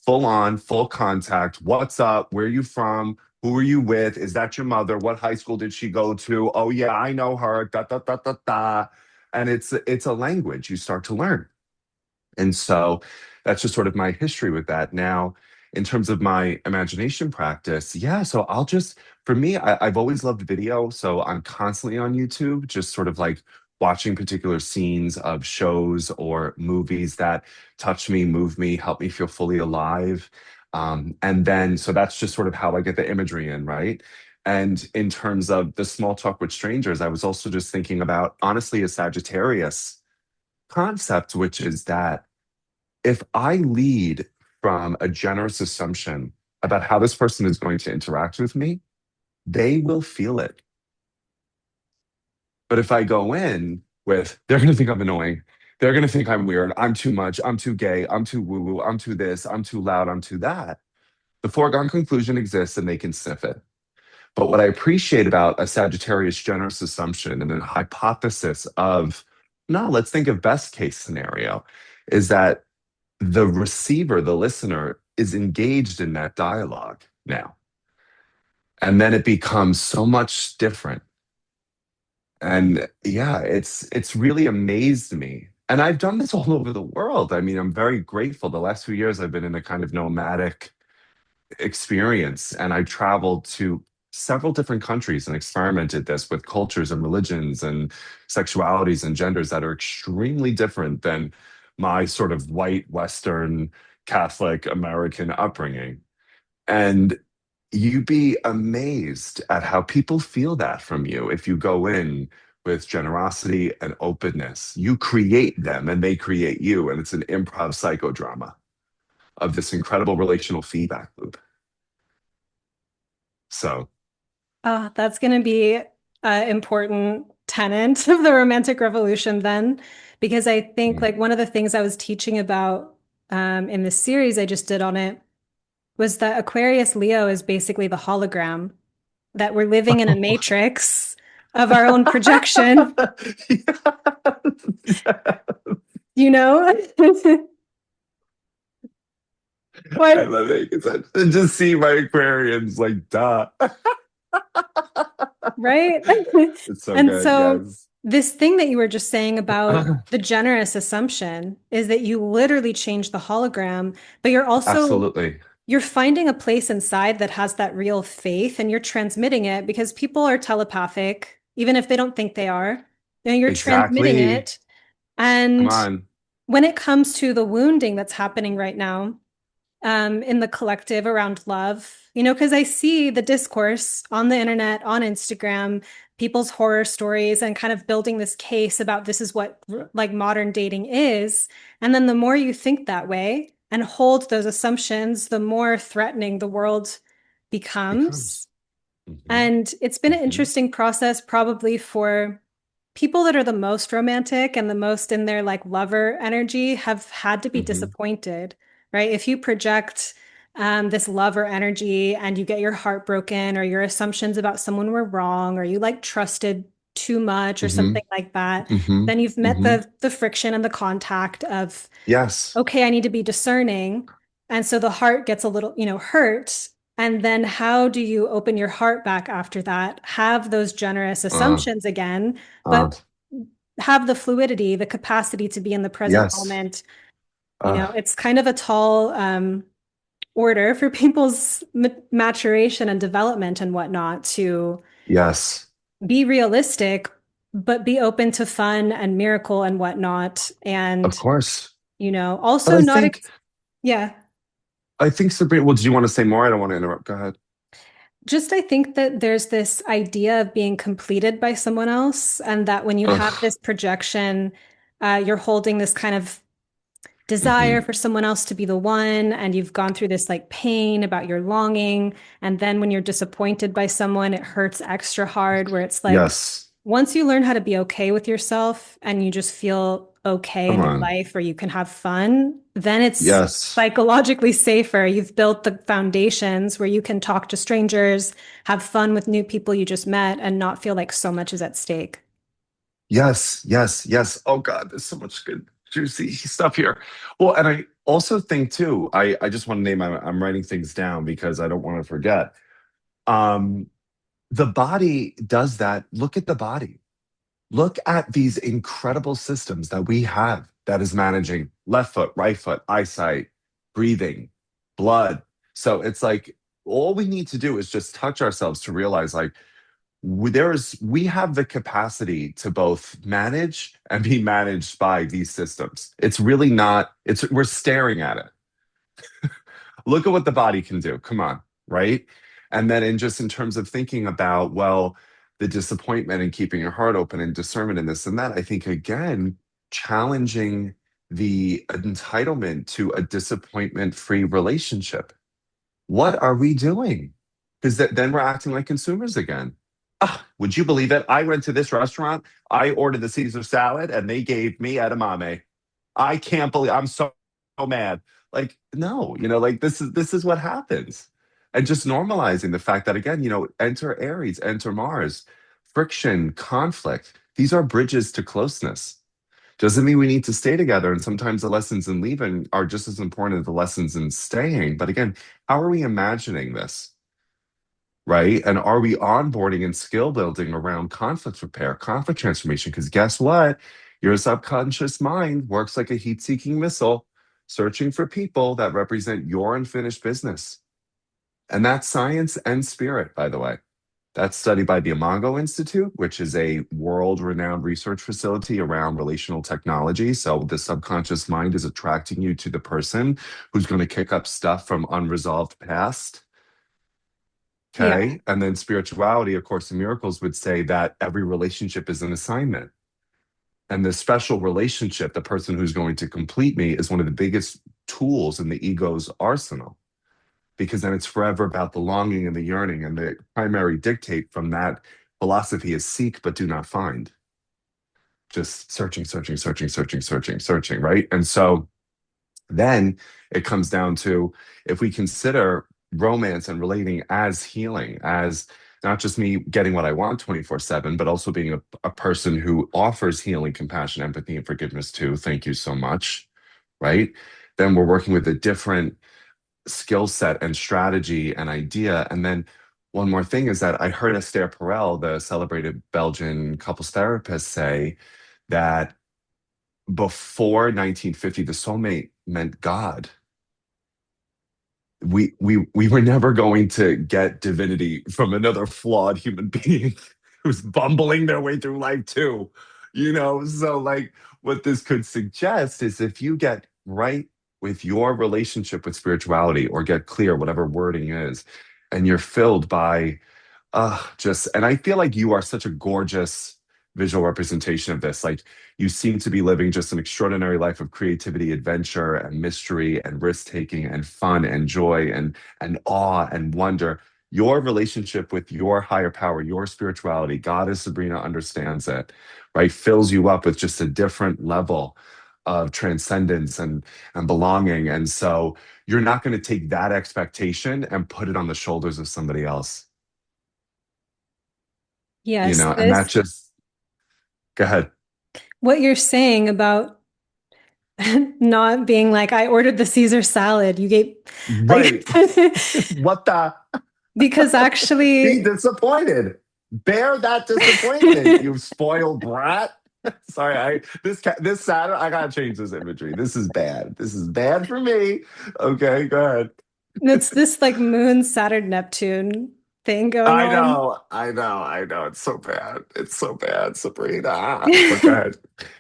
full on, full contact. What's up? Where are you from? Who are you with? Is that your mother? What high school did she go to? Oh yeah, I know her. Da da da da da. And it's a language you start to learn. And so that's just sort of my history with that. Now, in terms of my imagination practice, yeah, so for me, I've always loved video. So I'm constantly on YouTube, just sort of like watching particular scenes of shows or movies that touch me, move me, help me feel fully alive. And then, so that's just sort of how I get the imagery in, right? And in terms of the small talk with strangers, I was also just thinking about, honestly, a Sagittarius concept, which is that if I lead from a generous assumption about how this person is going to interact with me, they will feel it. But if I go in with, they're going to think I'm annoying, they're going to think I'm weird, I'm too much, I'm too gay, I'm too woo woo, I'm too this, I'm too loud, I'm too that, the foregone conclusion exists and they can sniff it. But what I appreciate about a Sagittarius generous assumption and a hypothesis of, no, let's think of best case scenario, is that the receiver, the listener, is engaged in that dialogue now. And then it becomes so much different. And yeah, it's really amazed me. And I've done this all over the world. I mean, I'm very grateful. The last few years I've been in a kind of nomadic experience and I traveled to several different countries and experimented this with cultures and religions and sexualities and genders that are extremely different than my sort of white Western Catholic American upbringing. And you'd be amazed at how people feel that from you if you go in with generosity and openness. You create them and they create you. And it's an improv psychodrama of this incredible relational feedback loop. So, That's going to be an important tenet of the Romantic Revolution then, because I think mm. like one of the things I was teaching about in this series I just did on it was that Aquarius Leo is basically the hologram, that we're living in a matrix of our own projection, Yeah. you know? I What, love it because I just see my Aquarians like, duh. right? It's so And good. so Yes. this thing that you were just saying about the generous assumption is that you literally change the hologram, but Absolutely. you're finding a place inside that has that real faith and you're transmitting it because people are telepathic, even if they don't think they are. You're transmitting Exactly. it. Come And on. when it comes to the wounding that's happening right now, in the collective around love, because I see the discourse on the internet, on Instagram, people's horror stories, and kind of building this case about this is what like modern dating is. And then the more you think that way and hold those assumptions, the more threatening the world becomes. Becomes. Hmm. And it's been an Hmm. interesting process, probably for people that are the most romantic and the most in their like lover energy have had to be Hmm. disappointed, right? If you project this lover energy and you get your heart broken or your assumptions about someone were wrong or you like trusted too much or Hmm. something like that, Hmm. then you've met Hmm. the friction and the contact of, Yes. okay, I need to be discerning. And so the heart gets a little, hurt. And then how do you open your heart back after that? Have those generous Uh, assumptions again, uh, but have the fluidity, the capacity to be in the present yes. moment. Uh, It's kind of a tall order for people's maturation and development and whatnot to yes. be realistic, but be open to fun and miracle and whatnot. Of And course. But Also not, yeah. I think Sabrina, well, do you want to say more? I don't want to interrupt. Go ahead. Just I think that there's this idea of being completed by someone else, and that when you have Ugh. this projection, you're holding this kind of desire Hmm. for someone else to be the one, and you've gone through this like pain about your longing. And then when you're disappointed by someone, it hurts extra hard, where it's like Yes. once you learn how to be okay with yourself and you just feel okay Come in your on. life or you can have fun, then it's Yes. psychologically safer. You've built the foundations where you can talk to strangers, have fun with new people you just met, and not feel like so much is at stake. Yes. Yes. Yes. Oh God, there's so much good, juicy stuff here. Well, and I also think too, I just want to name, I'm writing things down because I don't want to forget. Um, the body does that. Look at the body. Look at these incredible systems that we have that is managing left foot, right foot, eyesight, breathing, blood. So it's like all we need to do is just touch ourselves to realize like we have the capacity to both manage and be managed by these systems. It's really not, it's we're staring at it. Look at what the body can do. Come on, right? And then in terms of thinking about, well, the disappointment and keeping your heart open and discernment and this and that, I think again, challenging the entitlement to a disappointment-free relationship. What are we doing? Because then we're acting like consumers again. Ah, would you believe it? I went to this restaurant, I ordered the Caesar salad, and they gave me edamame. I can't believe so mad. Like, no, like this is what happens. And just normalizing the fact that again, enter Aries, enter Mars, friction, conflict. These are bridges to closeness. Doesn't mean we need to stay together. And sometimes the lessons in leaving are just as important as the lessons in staying. But again, how are we imagining this? Right? And are we onboarding and skill building around conflict repair, conflict transformation? Because guess what? Your subconscious mind works like a heat seeking missile, searching for people that represent your unfinished business. And that's science and spirit, by the way. That's studied by the Imago Institute, which is a world renowned research facility around relational technology. So the subconscious mind is attracting you to the person who's going to kick up stuff from unresolved past. Yeah. Okay. And then spirituality, of Course in Miracles, would say that every relationship is an assignment. And the special relationship, the person who's going to complete me, is one of the biggest tools in the ego's arsenal because then it's forever about the longing and the yearning. And the primary dictate from that philosophy is seek, but do not find. Just searching, searching, searching, searching, searching, searching, right? And so then it comes down to if we consider romance and relating as healing, as not just me getting what I want 24/7, but also being a person who offers healing, compassion, empathy, and forgiveness too. Thank you so much. Right. Then we're working with a different skill set and strategy and idea. And then one more thing is that I heard Esther Perel, the celebrated Belgian couples therapist, say that before 1950, the soulmate meant God. We were never going to get divinity from another flawed human being who's bumbling their way through life too. So like what this could suggest is if you get right with your relationship with spirituality or get clear, whatever wording is, and you're filled by just, and I feel like you are such a gorgeous visual representation of this. Like you seem to be living just an extraordinary life of creativity, adventure, and mystery, and risk taking, and fun, and joy, and awe, and wonder. Your relationship with your higher power, your spirituality, God as Sabrina understands it, right? Fills you up with just a different level of transcendence and belonging. And so you're not going to take that expectation and put it on the shoulders of somebody else Yes, and that this just go ahead. what you're saying about not being like, I ordered the Caesar salad. You gave like Right. What the because be actually disappointed. Bear that disappointment, you spoiled brat. Sorry, this Saturday I gotta change this imagery. This is bad. This is bad for me. Okay, go ahead. it's this like moon, Saturn, Neptune thing going on. I know. It's so bad. It's so bad, Sabrina. But go ahead.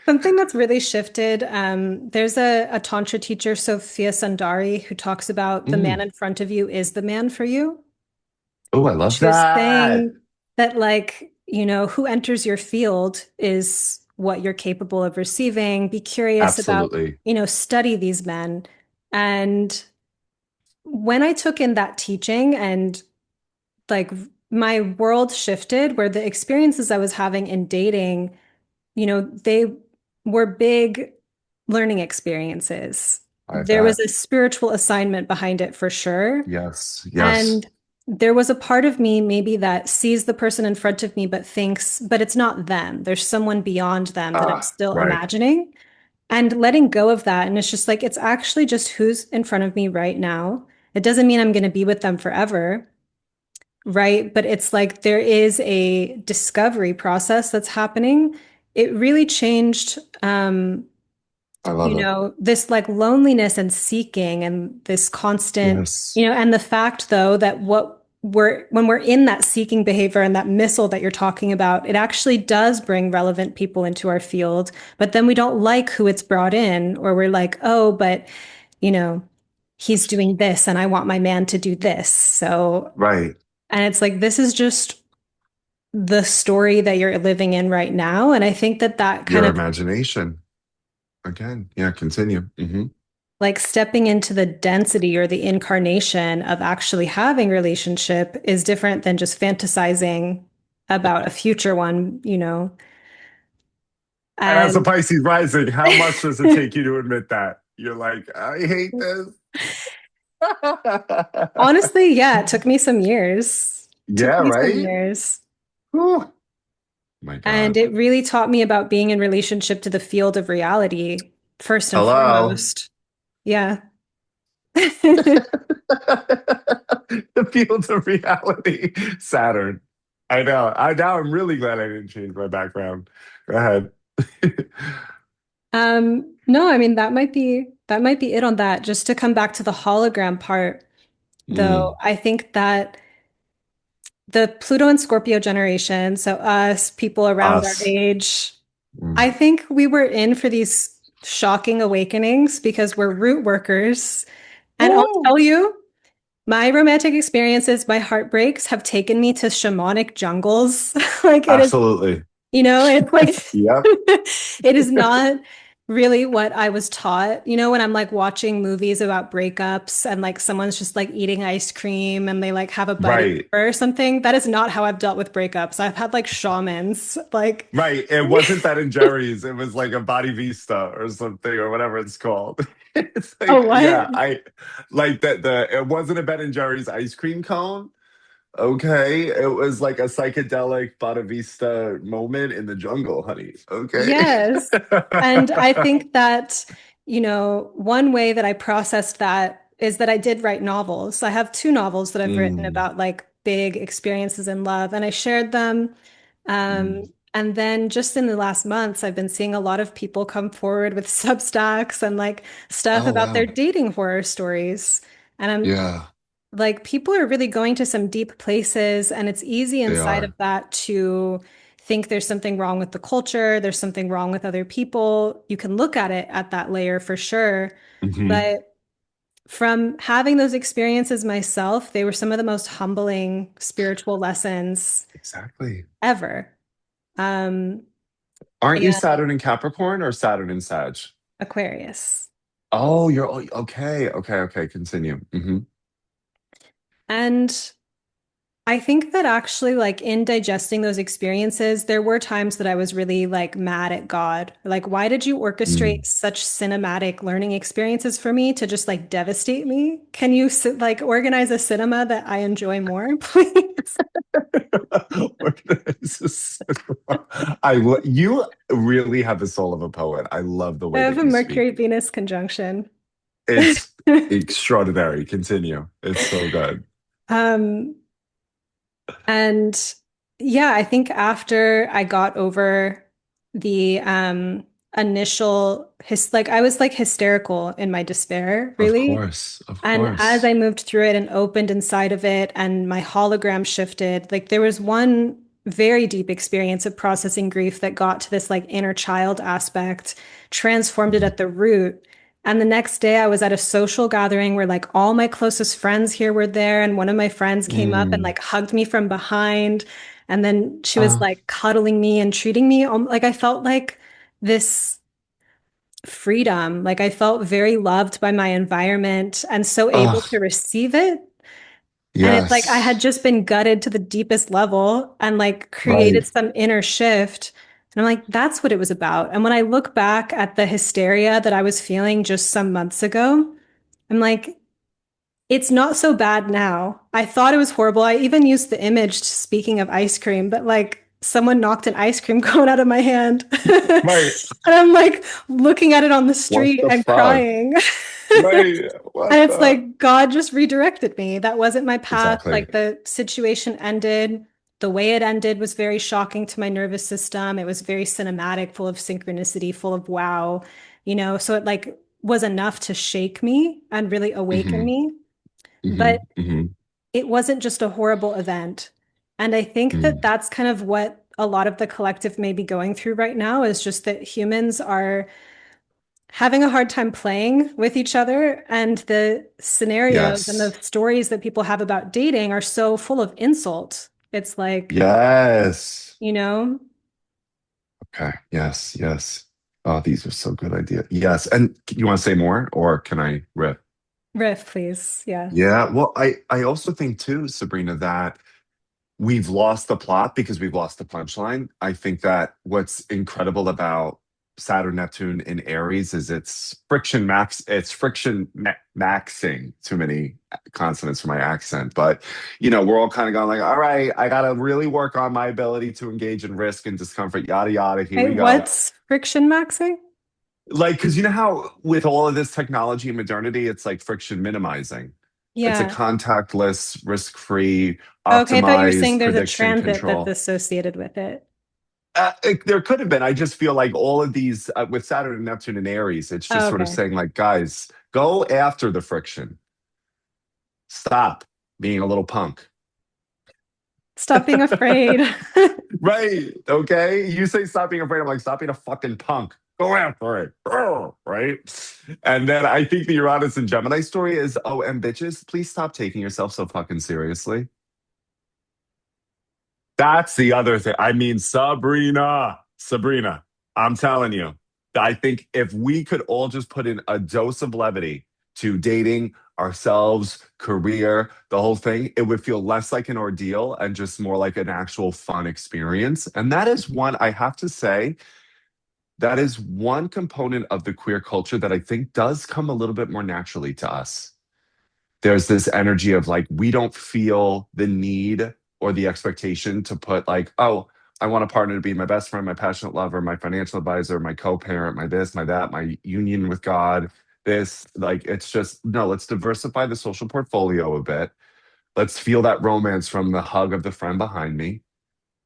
Something that's really shifted. There's a Tantra teacher, Sophia Sundari, who talks about the man Mm. in front of you is the man for you. Oh, I love She was that. saying that, like, who enters your field is what you're capable of receiving. Be curious about, Absolutely. study these men. And when I took in that teaching and like my world shifted where the experiences I was having in dating, they were big learning experiences. I There was bet. a spiritual assignment behind it for sure. Yes. Yes. And there was a part of me maybe that sees the person in front of me, but thinks, but it's not them. There's someone beyond them that I'm Ah, still right. imagining and letting go of that. And it's just like, it's actually just who's in front of me right now. It doesn't mean I'm going to be with them forever, right? But it's like there is a discovery process that's happening. It really changed, I love it. this like loneliness and seeking and this constant, Yes. and the fact though that when we're in that seeking behavior and that missile that you're talking about, it actually does bring relevant people into our field, but then we don't like who it's brought in, or we're like, oh, but you know, he's doing this and I want my man to do this. So, Right. and it's like, this is just the story that you're living in right now. And I think that that kind Your of imagination. Again. Yeah, continue. like stepping into the density or the incarnation of actually having relationship is different than just fantasizing about a future one. And as a And Pisces rising, how much does it take you to admit that? You're like, I hate this. honestly, yeah, it took me some years. Took Yeah, me some right? years. Whew. My And God. it really taught me about being in relationship to the field of reality, first and Hello. foremost. Yeah. The fields of reality. Saturn. I know. I'm really glad I didn't change my background. Go ahead. No, I mean that might be it on that. Just to come back to the hologram part, though, Mm, I think that the Pluto and Scorpio generation, so us, people around our us. age, I Mm. think we were in for these shocking awakenings because we're root workers. And I'll Woo! tell you, my romantic experiences, my heartbreaks have taken me to shamanic jungles. Like it is, Absolutely. it's like Yep. it is not really what I was taught. When I'm like watching movies about breakups and like someone's just like eating ice cream and they like have a buddy Right. or something, that is not how I've dealt with breakups. I've had like shamans, like, Right. It wasn't that in Jerry's. It was like a Body Vista or something or whatever it's called. It's oh, like, what? yeah, I like that it wasn't a Ben and Jerry's ice cream cone. Okay. It was like a psychedelic Bada Vista moment in the jungle, honey. Okay. Yes. And I think that, one way that I processed that is that I did write novels. I have two novels that I've written Mm, about like big experiences in love, and I shared them. mm. And then just in the last months, I've been seeing a lot of people come forward with Substacks and like stuff Oh, about their wow. dating horror stories. And I'm Yeah, like, people are really going to some deep places, and it's easy they inside of are. that to think there's something wrong with the culture, there's something wrong with other people. You can look at it at that layer for sure. Hmm. But from having those experiences myself, they were some of the most humbling spiritual lessons Exactly. ever. Um, Aren't you and Saturn in Capricorn or Saturn in Sag? Aquarius. Oh, okay. Okay. Okay. Continue. And I think that actually, like in digesting those experiences, there were times that I was really like mad at God. Like, why did you orchestrate Mm. such cinematic learning experiences for me to just like devastate me? Can you like organize a cinema that I enjoy more, please? This is you really have the soul of a poet. I love the I way have that a you speak. Mercury-Venus conjunction. It's extraordinary. Continue. It's so good. Um, and yeah, I think after I got over the initial like I was like hysterical in my despair, Of really. course, of And as course. I moved through it and opened inside of it and my hologram shifted, like there was one very deep experience of processing grief that got to this like inner child aspect, transformed it Mhm. at the root. And the next day I was at a social gathering where like all my closest friends here were there. And one of my friends came up and Mm. like hugged me from behind. And then she was Uh, like cuddling me and treating me like I felt like this freedom. Like I felt very loved by my environment and so able to uh, receive it. And it's like I had yes. just been gutted to the deepest level and like Right. created some inner shift. And I'm like, that's what it was about. And when I look back at the hysteria that I was feeling just some months ago, I'm like, it's not so bad now. I thought it was horrible. I even used the image, speaking of ice cream, but like someone knocked an ice cream cone out of my hand. Right. And I'm like looking at it on the What street the and fuck? crying. Right. And What it's the? like God just redirected me. That wasn't my path. Exactly. Like the situation ended. The way it ended was very shocking to my nervous system. It was very cinematic, full of synchronicity, full of wow, so it like was enough to shake me and really awaken Hmm. me. But Hmm. Hmm. it wasn't just a horrible event. And I think that Mm. that's kind of what a lot of the collective may be going through right now is just that humans are having a hard time playing with each other. And the scenarios and the Yes. stories that people have about dating are so full of insult. It's like, Yes. you know, Okay. Yes. Yes. Oh, these are so good ideas. Yes. And you want to say more or can I riff? riff, please. Yeah. Yeah. Well, I also think too, Sabrina, that we've lost the plot because we've lost the punchline. I think that what's incredible about Saturn Neptune in Aries is it's maxing. Too many consonants for my accent, but we're all kind of going like, all right, I gotta really work on my ability to engage in risk and discomfort, yada yada. Here Hey, we go. what's friction maxing? Like, because you know how with all of this technology and modernity, it's like friction minimizing. It's a Yeah. contactless, risk-free, Okay, I thought you were saying optimized there's a prediction transit that's control. associated with it. There could have been. I just feel like all of these with Saturn and Neptune and Aries, it's just Oh, sort of okay. saying like, guys, go after the friction. Stop being a little punk. Stop being afraid. Right. Okay. You say stop being afraid. I'm like, stop being a fucking punk. Go after it. Grr, right. And then I think the Uranus and Gemini story is, oh, and bitches, please stop taking yourself so fucking seriously. That's the other thing. I mean, Sabrina, I'm telling you, I think if we could all just put in a dose of levity to dating, ourselves, career, the whole thing, it would feel less like an ordeal and just more like an actual fun experience. And that is one, I have to say, that is one component of the queer culture that I think does come a little bit more naturally to us. There's this energy of like we don't feel the need or the expectation to put like, oh, I want a partner to be my best friend, my passionate lover, my financial advisor, my co-parent, my this, my that, my union with God. This, like, it's just no, let's diversify the social portfolio a bit. Let's feel that romance from the hug of the friend behind me.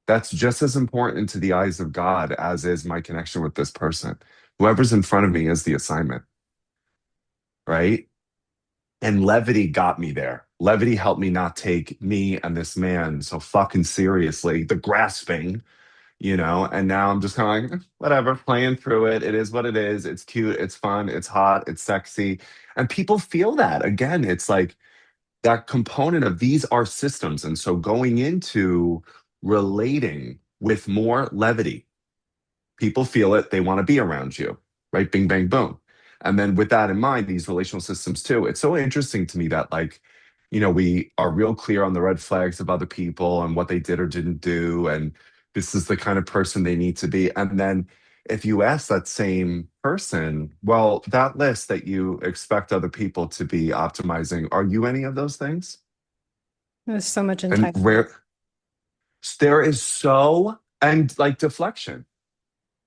That's just as important to the eyes of God as is my connection with this person. Whoever's in front of me is the assignment, right? And levity got me there. Levity helped me not take me and this man so fucking seriously, the grasping, and now I'm just kind of like, whatever, playing through it. It is what it is. It's cute, it's fun, it's hot, it's sexy. And people feel that. Again, it's like that component of these are systems. And so going into relating with more levity, people feel it, they want to be around you, right? Bing, bang, boom. And then with that in mind, these relational systems too, it's so interesting to me that like, we are real clear on the red flags of other people and what they did or didn't do. And this is the kind of person they need to be. And then if you ask that same person, well, that list that you expect other people to be optimizing, are you any of those things? There's so much And entitlement. rare, there is so, and like deflection.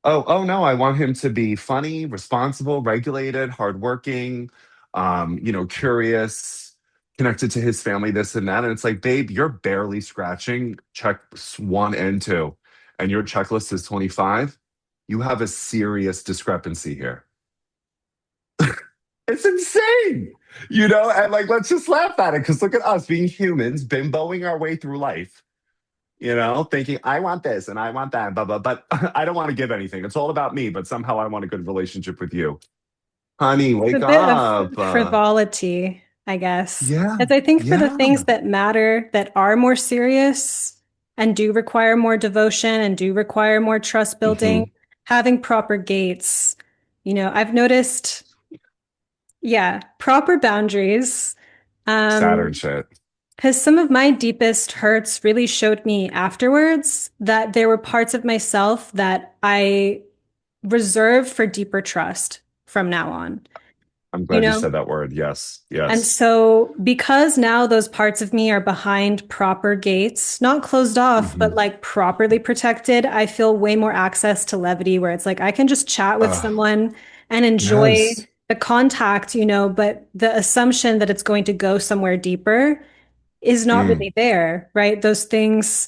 Oh no, I want him to be funny, responsible, regulated, hardworking, curious, connected to his family, this and that. And it's like, babe, you're barely scratching check one and two, and your checklist is 25. You have a serious discrepancy here. It's insane. And like, let's just laugh at it because look at us being humans, bimboing our way through life, thinking, I want this and I want that, blah, blah, but I don't want to give anything. It's all about me, but somehow I want a good relationship with you. Honey, A wake bit of up. frivolity, I guess. Yeah, As I think for the yeah. things that matter, that are more serious and do require more devotion and do require more trust building, Hmm. having proper gates. I've noticed, yeah, proper boundaries. Saturn Um, shit. because some of my deepest hurts really showed me afterwards that there were parts of myself that I reserve for deeper trust from now on. I'm You glad you know, said that word. Yes, and yes. so, because now those parts of me are behind proper gates, not closed off, but Hmm. like properly protected, I feel way more access to levity where it's like I can just chat with someone and enjoy Yes. the contact, but the assumption that it's going to go somewhere deeper is not Mm. really there, right? Those things.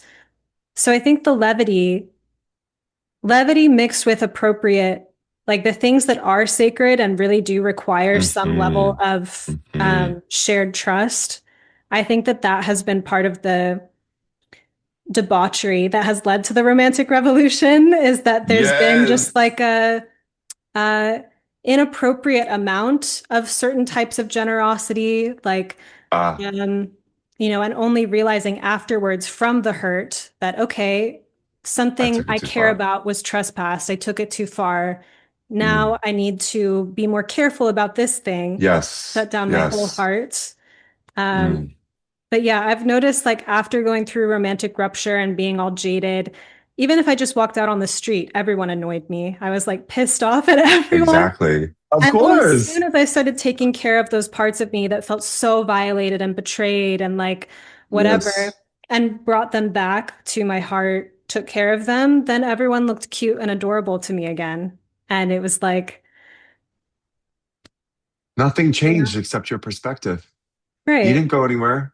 So, I think the levity mixed with appropriate, like the things that are sacred and really do require some level Hmm. of Hmm. shared trust. I think that that has been part of the debauchery that has led to the romantic revolution is that there's been just Yes. like a inappropriate amount of certain types of generosity, like Ah, um, and only realizing afterwards from the hurt that, okay, I something took it I too care far. about was trespassed. I took it too far. Mm. Now I need to be more careful about this thing, Yes. shut down my whole Yes. heart. Um, Mm. but yeah, I've noticed like after going through romantic rupture and being all jaded, even if I just walked out on the street, everyone annoyed me. I was like pissed off at everyone. Exactly. Of And then as soon course. as I started taking care of those parts of me that felt so violated and betrayed and like whatever, Yes. and brought them back to my heart, took care of them, then everyone looked cute and adorable to me again. And it was like, Nothing yeah, changed except your perspective. You right. didn't go anywhere.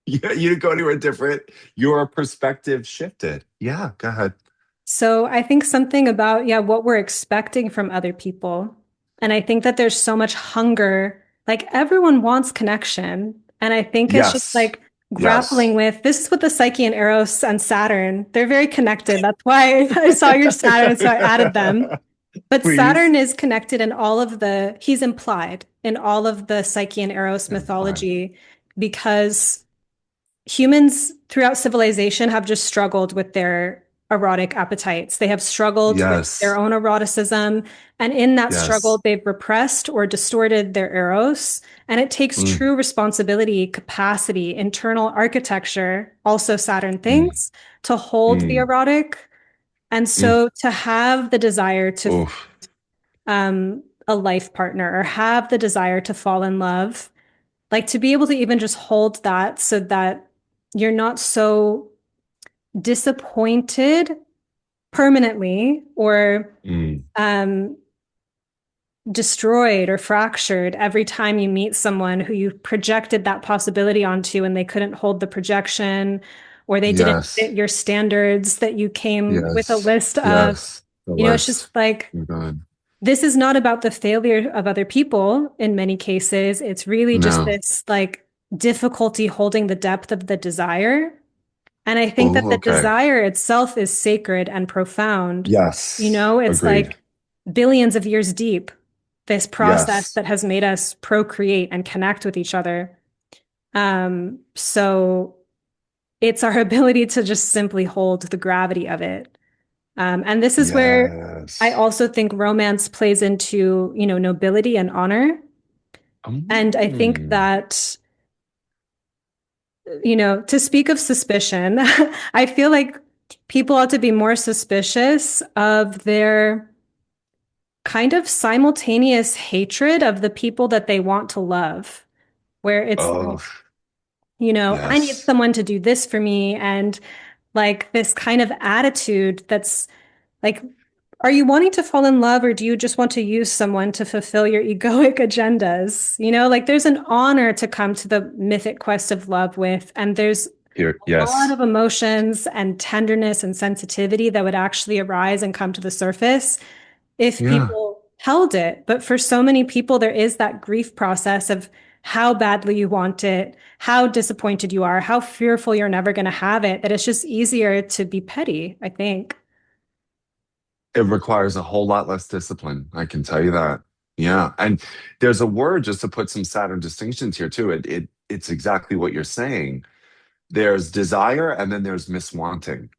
Yeah, you didn't go anywhere different. Your perspective shifted. Yeah, go ahead. So I think something about, yeah, what we're expecting from other people. And I think that there's so much hunger. Like everyone wants connection. And I think it's just Yes. like grappling Yes. with this is what the Psyche and Eros and Saturn, they're very connected. That's why I saw your Saturn, so I added them. But Please. Saturn is connected in all of he's implied in all of the Psyche and Eros Implied. mythology because humans throughout civilization have just struggled with their erotic appetites. They have struggled with their Yes. own eroticism. And in that struggle, Yes. they've repressed or distorted their eros. And it takes Mm. true responsibility, capacity, internal architecture, also Saturn Mm. things, to hold the Mm. erotic. And Mm. so to have the desire to Oof. a life partner or have the desire to fall in love, like to be able to even just hold that so that you're not so disappointed permanently or Mm. um, destroyed or fractured every time you meet someone who you projected that possibility onto and they couldn't hold the projection or they didn't fit Yes. your standards that you came with a Yes. list of. Yes. The It's just list. like Oh my God. this is not about the failure of other people in many cases. It's really just No. this like difficulty holding the depth of the desire. And I think that Oh, the okay. desire itself is sacred and profound. Yes. It's Agreed. like billions of years deep, this process Yes. that has made us procreate and connect with each other. So it's our ability to just simply hold the gravity of it. And this is where I Yes. also think romance plays into, nobility and honor. And I think Mm. that to speak of suspicion, I feel like people ought to be more suspicious of their kind of simultaneous hatred of the people that they want to love, where it's like, Oh, I need yes. someone to do this for me. And like this kind of attitude that's like, are you wanting to fall in love or do you just want to use someone to fulfill your egoic agendas? Like there's an honor to come to the mythic quest of love with, and there's Here, A lot yes. of emotions and tenderness and sensitivity that would actually arise and come to the surface if Yeah. people held it. But for so many people, there is that grief process of how badly you want it, how disappointed you are, how fearful you're never going to have it, that it's just easier to be petty, I think. It requires a whole lot less discipline. I can tell you that. Yeah. And there's a word just to put some Saturn distinctions here too. It's exactly what you're saying. There's desire and then there's miswanting.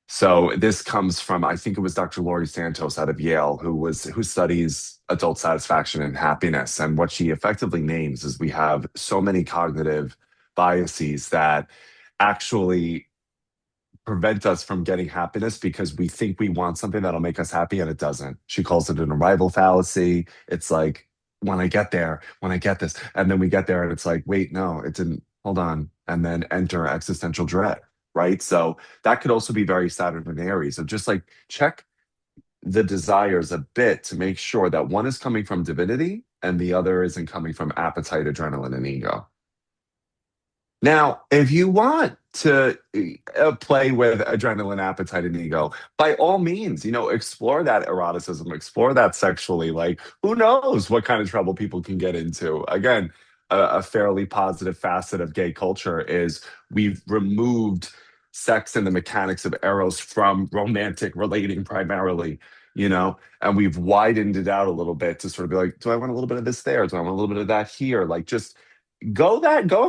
So this comes from, I think it was Dr. Laurie Santos out of Yale, who studies adult satisfaction and happiness. And what she effectively names is we have so many cognitive biases that actually prevent us from getting happiness because we think we want something that'll make us happy and it doesn't. She calls it an arrival fallacy. It's like, when I get there, when I get this, and then we get there and it's like, wait, no, it didn't. Hold on. And then enter existential dread, right? So that could also be very Saturn and Aries. So just like check the desires a bit to make sure that one is coming from divinity and the other isn't coming from appetite, adrenaline, and ego. Now, if you want to play with adrenaline, appetite, and ego, by all means, explore that eroticism, explore that sexually. Like, who knows what kind of trouble people can get into? Again, a fairly positive facet of gay culture is we've removed sex and the mechanics of eros from romantic relating primarily, and we've widened it out a little bit to sort of be like, do I want a little bit of this there? Do I want a little bit of that here? Like, just go in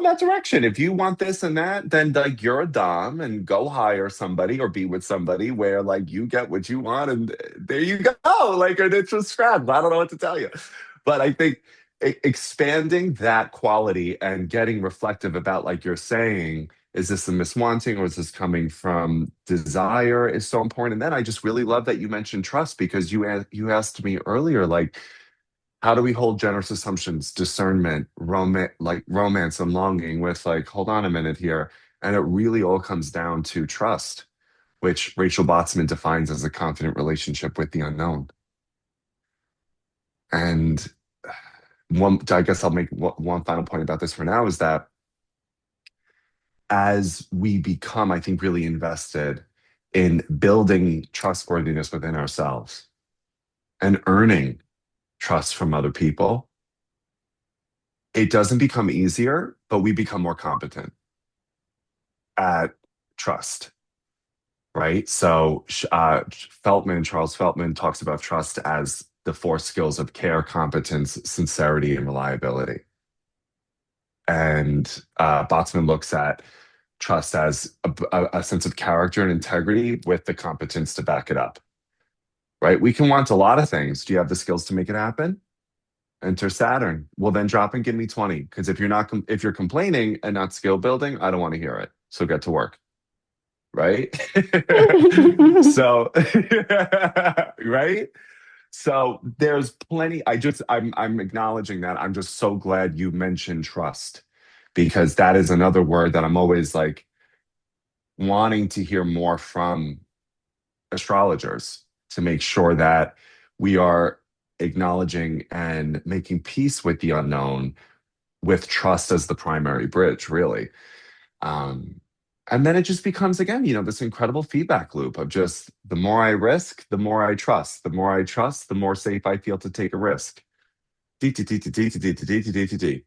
that direction. If you want this and that, then like you're a dom and go hire somebody or be with somebody where like you get what you want and there you go. Like, and it's just scratch. I don't know what to tell you. But I think expanding that quality and getting reflective about, like you're saying, is this a miswanting or is this coming from desire is so important. And then I just really love that you mentioned trust because you asked me earlier, like, how do we hold generous assumptions, discernment, romance and longing with like, hold on a minute here. And it really all comes down to trust, which Rachel Botsman defines as a confident relationship with the unknown. And I guess I'll make one final point about this for now is that as we become, I think, really invested in building trustworthiness within ourselves and earning trust from other people, it doesn't become easier, but we become more competent at trust, right? So Charles Feltman talks about trust as the four skills of care, competence, sincerity, and reliability. And Botsman looks at trust as a sense of character and integrity with the competence to back it up, right? We can want a lot of things. Do you have the skills to make it happen? Enter Saturn. Well, then drop and give me 20. Because if you're complaining and not skill building, I don't want to hear it. So get to work. Right? So right? So there's plenty. I'm acknowledging that. I'm just so glad you mentioned trust because that is another word that I'm always like wanting to hear more from astrologers to make sure that we are acknowledging and making peace with the unknown with trust as the primary bridge, really. Um, and then it just becomes, again, this incredible feedback loop of just the more I risk, the more I trust. The more I trust, the more safe I feel to take a risk. D D D D D D D D D D D.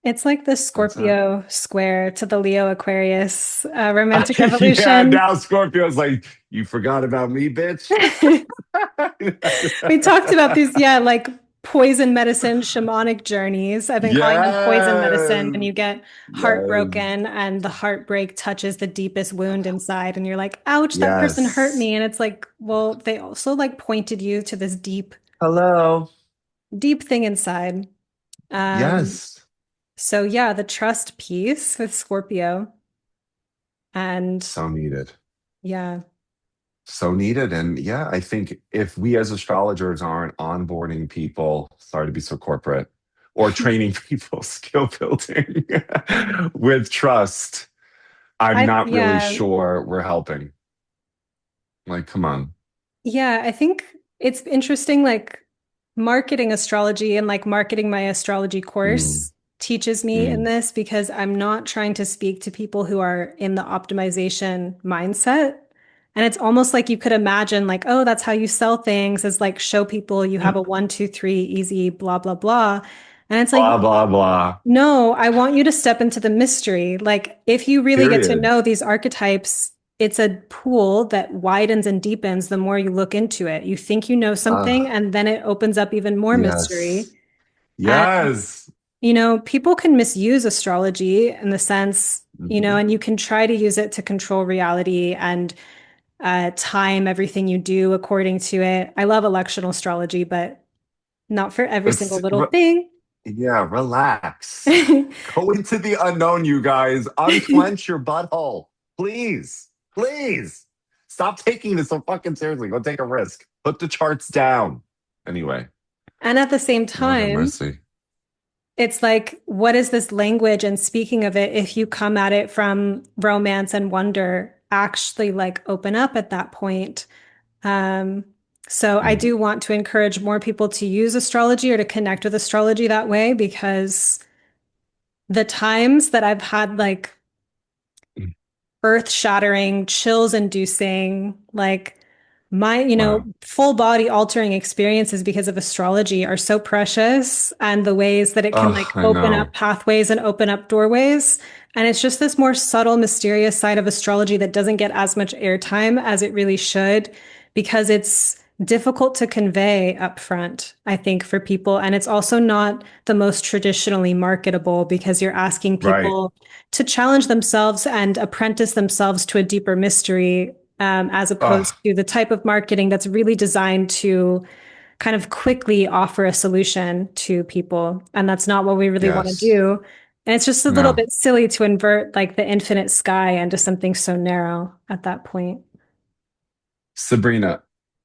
It's like the That's it. Scorpio square to the Leo Aquarius romantic Yeah, revolution. now Scorpio's like, you forgot about me, bitch. We talked about these, yeah, like poison medicine shamanic journeys. I've been calling them poison medicine when Yes. you get Yes. heartbroken and the heartbreak touches the deepest wound inside and you're like, ouch, that person hurt Yes. me. And it's like, well, they also like pointed you to this deep, Hello. deep thing inside. Um, Yes. so yeah, the trust piece with Scorpio and So needed. yeah. So needed. And yeah, I think if we as astrologers aren't onboarding people, sorry to be so corporate, or training people skill building with trust, I'm not really Yeah, sure we're helping. Like, come on. yeah, I think it's interesting, like marketing astrology and like marketing my astrology Mm, course. teaches me in Mm. this because I'm not trying to speak to people who are in the optimization mindset. And it's almost like you could imagine, like, oh, that's how you sell things, is like show people you have a one, two, three, easy, blah, blah, blah. And it's like, Blah, blah, blah. no, I want you to step into the mystery. Like, if you really get to Period. know these archetypes, it's a pool that widens and deepens the more you look into it. You think you know something, Ah, and then it opens up even more mystery. yes. And, Yes. people can misuse astrology in the sense, Mhm. and you can try to use it to control reality and time everything you do according to it. I love electional astrology, but not for every It's single little thing. yeah, relax. Go into the unknown, you guys. Unclench your butthole. Please. Please. Stop taking this so fucking seriously. Go take a risk. Put the charts down. Anyway, And at the same Lord have time, mercy. it's like, what is this language? And speaking of it, if you come at it from romance and wonder, actually like open up at that point. Um, so I Mm, do want to encourage more people to use astrology or to connect with astrology that way because the times that I've had like mm. earth-shattering, chills-inducing, like my, Wow. full body altering experiences because of astrology are so precious and the ways that it can Oh, like I open up know. pathways and open up doorways. And it's just this more subtle, mysterious side of astrology that doesn't get as much airtime as it really should because it's difficult to convey up front, I think, for people. And it's also not the most traditionally marketable because you're asking Right. people to challenge themselves and apprentice themselves to a deeper mystery, as opposed Oh, to the type of marketing that's really designed to kind of quickly offer a solution to people. And that's not what we really want to yes. do. And it's just a little No. bit silly to invert like the infinite sky into something so narrow at that point. Sabrina,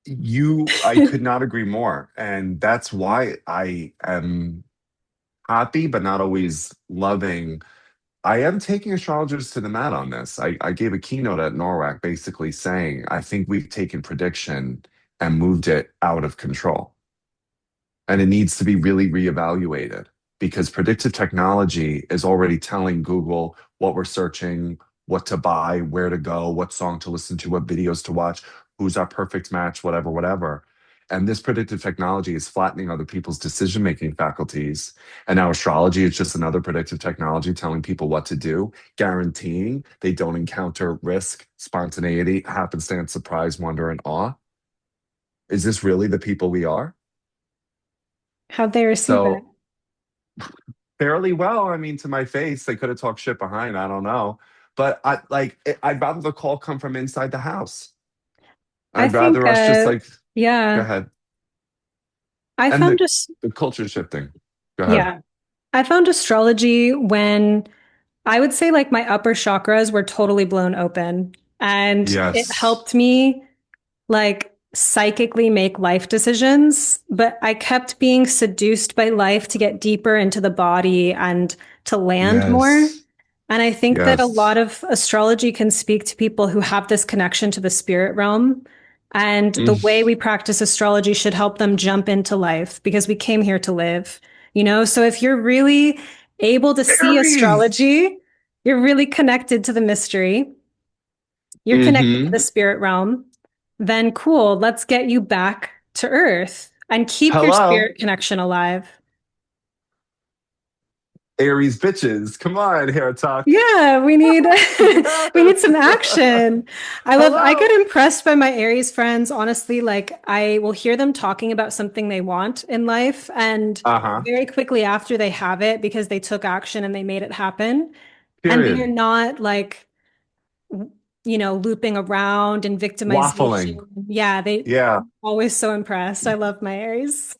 I could not agree more. And that's why I am happy, but not always loving. I am taking astrologers to the mat on this. I gave a keynote at NORWAC basically saying, I think we've taken prediction and moved it out of control. And it needs to be really reevaluated because predictive technology is already telling Google what we're searching, what to buy, where to go, what song to listen to, what videos to watch, who's our perfect match, whatever, whatever. And this predictive technology is flattening other people's decision making faculties. And now astrology is just another predictive technology telling people what to do, guaranteeing they don't encounter risk, spontaneity, happenstance, surprise, wonder, and awe. Is this really the people we are? How'd they receive it? So fairly well. I mean, to my face, they could have talked shit behind. I don't know, but I'd rather the call come from inside the house. I I'd think, rather us just like go yeah, ahead. I And found just, the culture shifting. Go ahead. yeah, I found astrology when I would say like my upper chakras were totally blown open and it Yes. helped me like psychically make life decisions, but I kept being seduced by life to get deeper into the body and to land more. Yes. And I think that a Yes. lot of astrology can speak to people who have this connection to the spirit realm. And the Mm. way we practice astrology should help them jump into life because we came here to live. So if you're really able to see Aries. astrology, you're really connected to the mystery, you're connected to Hmm. the spirit realm, then cool, let's get you back to earth and keep your Hello. spirit connection alive. Aries bitches. Come on, hair talk. Yeah, we need we need some Yes. action. I get Hello. impressed by my Aries friends, honestly, like I will hear them talking about something they want in life and Uh-huh. very quickly after they have it because they took action and they made it happen. And they're Period. not like looping around and Waffling. victimization. Yeah, they Yeah. always so impressed. I love my Aries.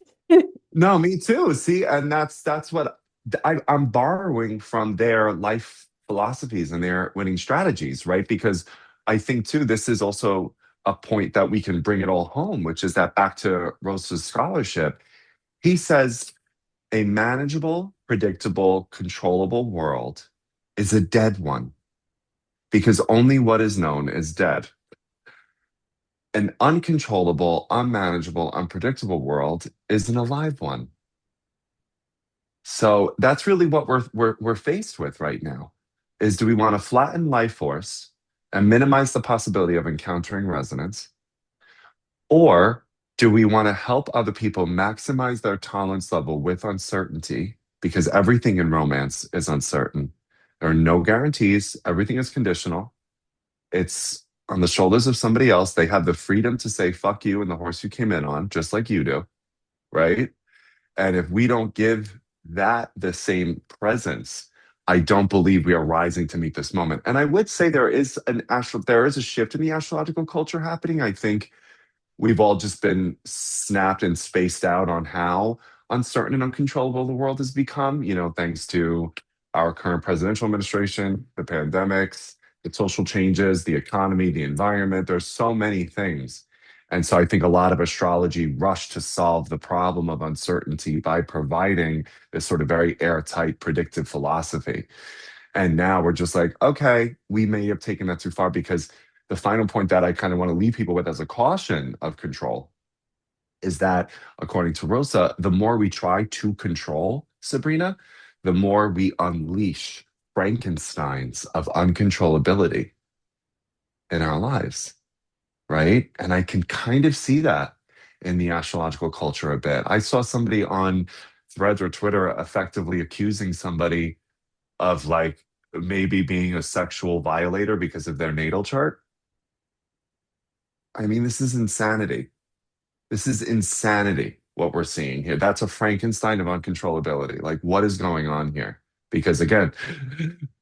No, me too. See, and that's what I'm borrowing from their life philosophies and their winning strategies, right? Because I think too, this is also a point that we can bring it all home, which is that back to Rosa's scholarship. He says a manageable, predictable, controllable world is a dead one because only what is known is dead. An uncontrollable, unmanageable, unpredictable world is an alive one. So that's really what we're faced with right now is do we want to flatten life force and minimize the possibility of encountering resonance, or do we want to help other people maximize their tolerance level with uncertainty? Because everything in romance is uncertain. There are no guarantees, everything is conditional. It's on the shoulders of somebody else. They have the freedom to say, fuck you and the horse you came in on, just like you do, right? And if we don't give that the same presence, I don't believe we are rising to meet this moment. And I would say there is a shift in the astrological culture happening. I think we've all just been snapped and spaced out on how uncertain and uncontrollable the world has become, thanks to our current presidential administration, the pandemics, the social changes, the economy, the environment. There's so many things. And so I think a lot of astrology rushed to solve the problem of uncertainty by providing this sort of very airtight predictive philosophy. And now we're just like, okay, we may have taken that too far because the final point that I kind of want to leave people with as a caution of control is that, according to Rosa, the more we try to control Sabrina, the more we unleash Frankensteins of uncontrollability in our lives, right? And I can kind of see that in the astrological culture a bit. I saw somebody on Threads or Twitter effectively accusing somebody of like maybe being a sexual violator because of their natal chart. I mean, this is insanity. This is insanity what we're seeing here. That's a Frankenstein of uncontrollability. Like, what is going on here? Because again,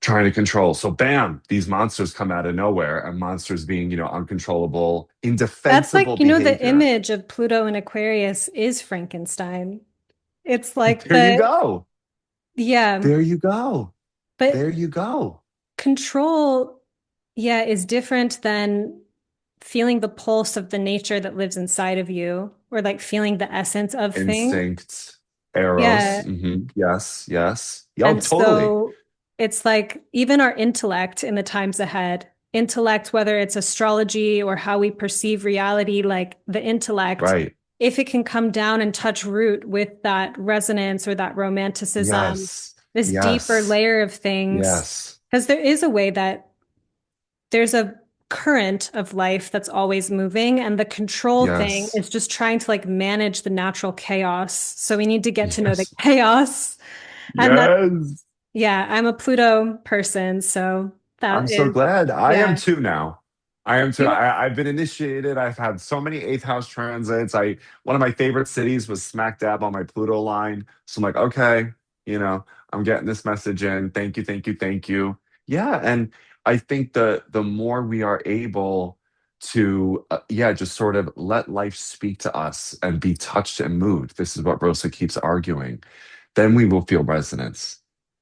trying to control. So, bam, these monsters come out of nowhere, and monsters being, uncontrollable, That's like, indefensible the behavior. image of Pluto and Aquarius is Frankenstein. It's like There you go. yeah, There you go. but There you go. control, yeah, is different than feeling the pulse of the nature that lives inside of you or like feeling the essence of things. Instinct, arrows. Yeah. Yes, yes. Yo, And totally. so it's like even our intellect in the times ahead, intellect, whether it's astrology or how we perceive reality, like the intellect, Right. if it can come down and touch root with that resonance or that romanticism, Yes. this deeper Yes. layer of things, Yes. because there is a way that there's a current of life that's always moving, and the control thing Yes. is just trying to like manage the natural chaos. So we need to get to know the Yes. chaos. And that Yes. yeah, I'm a Pluto person, so I'm that so is, glad. I am yeah. too now. I am too. You, I've been initiated. I've had so many eighth house transits. One of my favorite cities was smack dab on my Pluto line. So I'm like, okay, I'm getting this message in. Thank you, thank you, thank you. Yeah, and I think the more we are able to, yeah, just sort of let life speak to us and be touched and moved. This is what Rosa keeps arguing. Then we will feel resonance,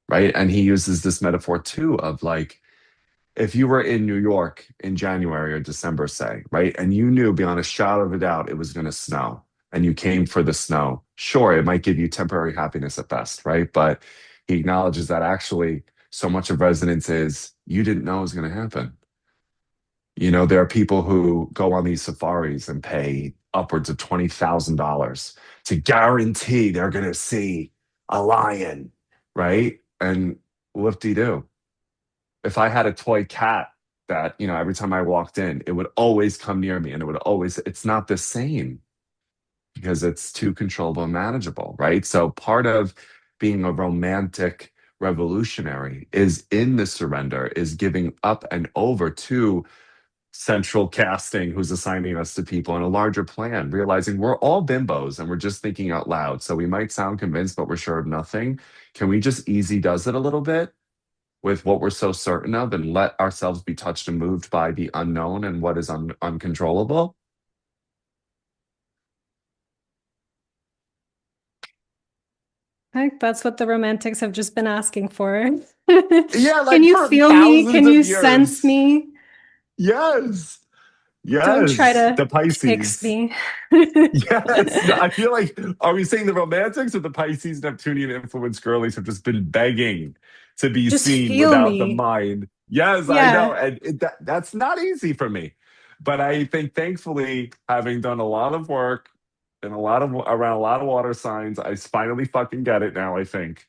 right? And he uses this metaphor too of like if you were in New York in January or December, say, right, and you knew beyond a shadow of a doubt it was going to snow and you came for the snow, sure, it might give you temporary happiness at best, right? But he acknowledges that actually so much of resonance is you didn't know it was going to happen. There are people who go on these safaris and pay upwards of $20,000 to guarantee they're going to see a lion, right? And whoop-de-doo if I had a toy cat that, every time I walked in, it would always come near me and it's not the same because it's too controllable and manageable, right? So part of being a romantic revolutionary is in the surrender, is giving up and over to central casting who's assigning us to people in a larger plan, realizing we're all bimbos and we're just thinking out loud. So we might sound convinced, but we're sure of nothing. Can we just easy does it a little bit? With what we're so certain of and let ourselves be touched and moved by the unknown and what is uncontrollable. heck, that's what the romantics have just been asking for. Yeah, Can like you for feel me? thousands Can of you sense years. me? Yes. Don't try Yes. to The fix Pisces. me. Yes. I feel like, are we saying the romantics or the Pisces Neptunian influence girlies have just been begging to be Just seen feel without the me. mind? Yes, I know. Yeah. And that's not easy for me. But I think thankfully, having done a lot of work and a lot of around a lot of water signs. I finally fucking get it now, I think.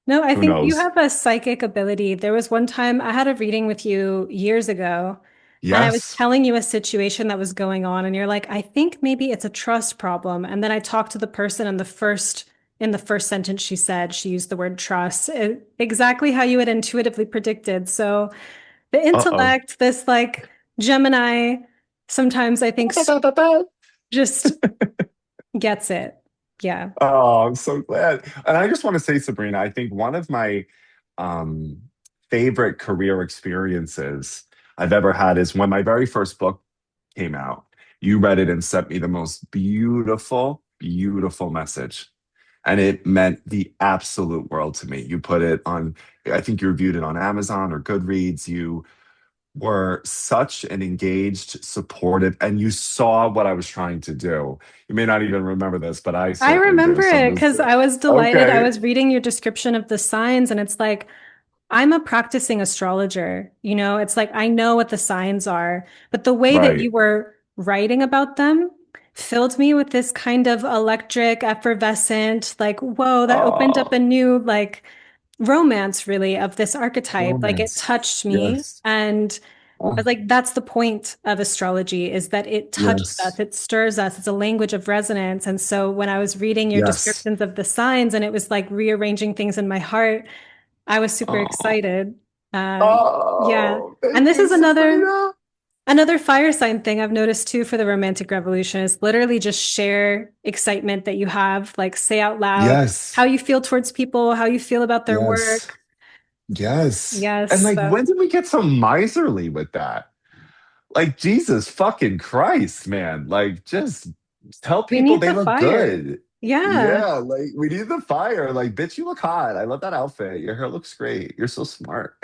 No, I Who think you knows? have a psychic ability. There was one time I had a reading with you years ago, and I was Yes. telling you a situation that was going on, and you're like, I think maybe it's a trust problem. And then I talked to the person, and in the first sentence she said, she used the word trust, exactly how you had intuitively predicted. So the Uh-oh. intellect, this like Gemini, sometimes I think just gets it. Yeah. Oh, I'm so glad. And I just want to say, Sabrina, I think one of my um, favorite career experiences I've ever had is when my very first book came out. You read it and sent me the most beautiful, beautiful message. And it meant the absolute world to me. You put it on, I think you reviewed it on Amazon or Goodreads. You were such an engaged, supportive, and you saw what I was trying to do. You may not even remember this, but I I certainly do. remember So I'm it just because I was delighted. I okay, was reading your description of the signs, and it's like, I'm a practicing astrologer. It's like I know what the signs are, but the way that right. you were writing about them filled me with this kind of electric, effervescent, like, whoa, that opened up a Oh, new, like, romance, really, of this archetype. Like, it romance. touched me. Yes. And I was Oh, like, that's the point of astrology is that it touches us, yes. it stirs us, it's a language of resonance. And so when I was reading your Yes. descriptions of the signs and it was like rearranging things in my heart, I was super Oh, excited. Yeah. oh, And thank this you, is another Sabrina. another fire sign thing I've noticed too for the romantic revolution is literally just share excitement that you have, like say out loud how Yes. you feel towards people, how you feel about their Yes. work. Yes. And Yes. like, So when did we get so miserly with that? Like, Jesus fucking Christ, man. Like, just tell we people need they the look fire. good. Yeah. Yeah, like we need the fire. Like, bitch, you look hot. I love that outfit. Your hair looks great. You're so smart.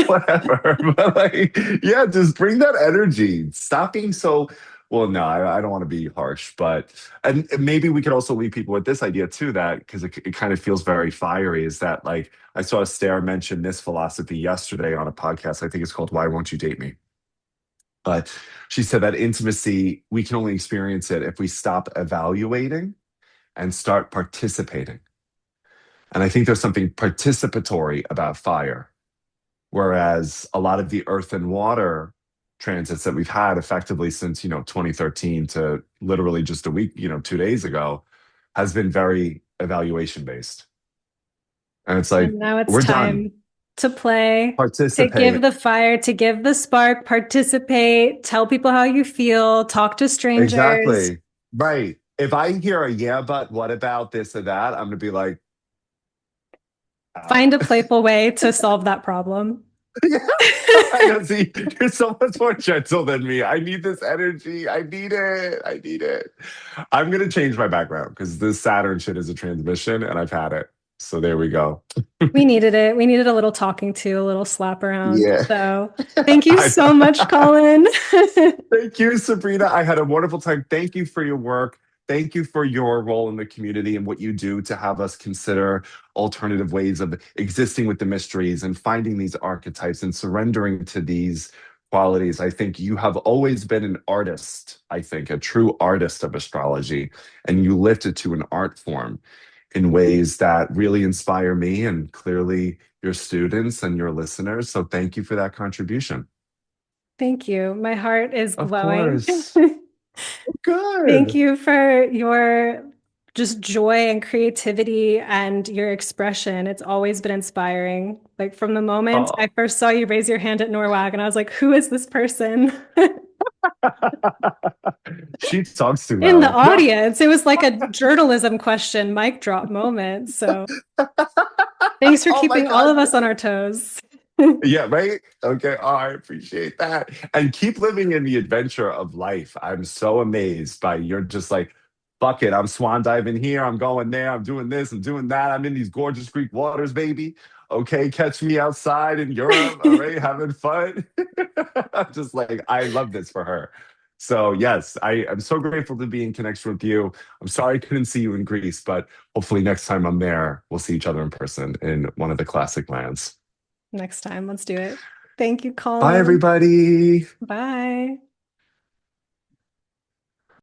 Whatever. But like, yeah, just bring that energy. Stop being so. Well, no, I don't want to be harsh, but and maybe we could also leave people with this idea too, that because it kind of feels very fiery, is that like I saw Esther mention this philosophy yesterday on a podcast. I think it's called Why Won't You Date Me? But she said that intimacy, we can only experience it if we stop evaluating and start participating. And I think there's something participatory about fire, whereas a lot of the earth and water transits that we've had effectively since, 2013 to literally just a week, 2 days ago, has been very evaluation based. And it's like, And now it's we're done. time to play, to give Participate. the fire, to give the spark, participate, tell people how you feel, talk to strangers, Exactly. Right. If I hear a yeah, but what about this or that, I'm gonna be like, find out. a playful way to solve that problem. Yeah. I know. See, you're so much more gentle than me. I need this energy. I need it. I need it. I'm gonna change my background because this Saturn shit is a transmission and I've had it. So there we go. We needed it. We needed a little talking to, a little slap around. Yeah. So thank you I, so much, Colin. thank you, Sabrina. I had a wonderful time. Thank you for your work. Thank you for your role in the community and what you do to have us consider alternative ways of existing with the mysteries and finding these archetypes and surrendering to these qualities. I think you have always been an artist, I think, a true artist of astrology, and you lift it to an art form in ways that really inspire me and clearly your students and your listeners. So thank you for that contribution. Thank you. My heart is Of glowing. course. Thank Good. you for your just joy and creativity and your expression. It's always been inspiring. Like from the moment I Oh. first saw you raise your hand at Norwag, and I was like, who is this person? She talks too In the well. No. audience. It was like a journalism question, mic drop moment. So thanks for Oh my keeping all God. of us on our toes. Yeah, right? Okay. Oh, I appreciate that. And keep living in the adventure of life. I'm so amazed by you're just like, fuck it. I'm swan diving here. I'm going there. I'm doing this. I'm doing that. I'm in these gorgeous Greek waters, baby. Okay. Catch me outside in Europe. All right. Having fun. I'm just like, I love this for her. So, yes, I'm so grateful to be in connection with you. I'm sorry I couldn't see you in Greece, but hopefully next time I'm there, we'll see each other in person in one of the classic lands. Next time, let's do it. Thank you, Bye, Colin. everybody. Bye.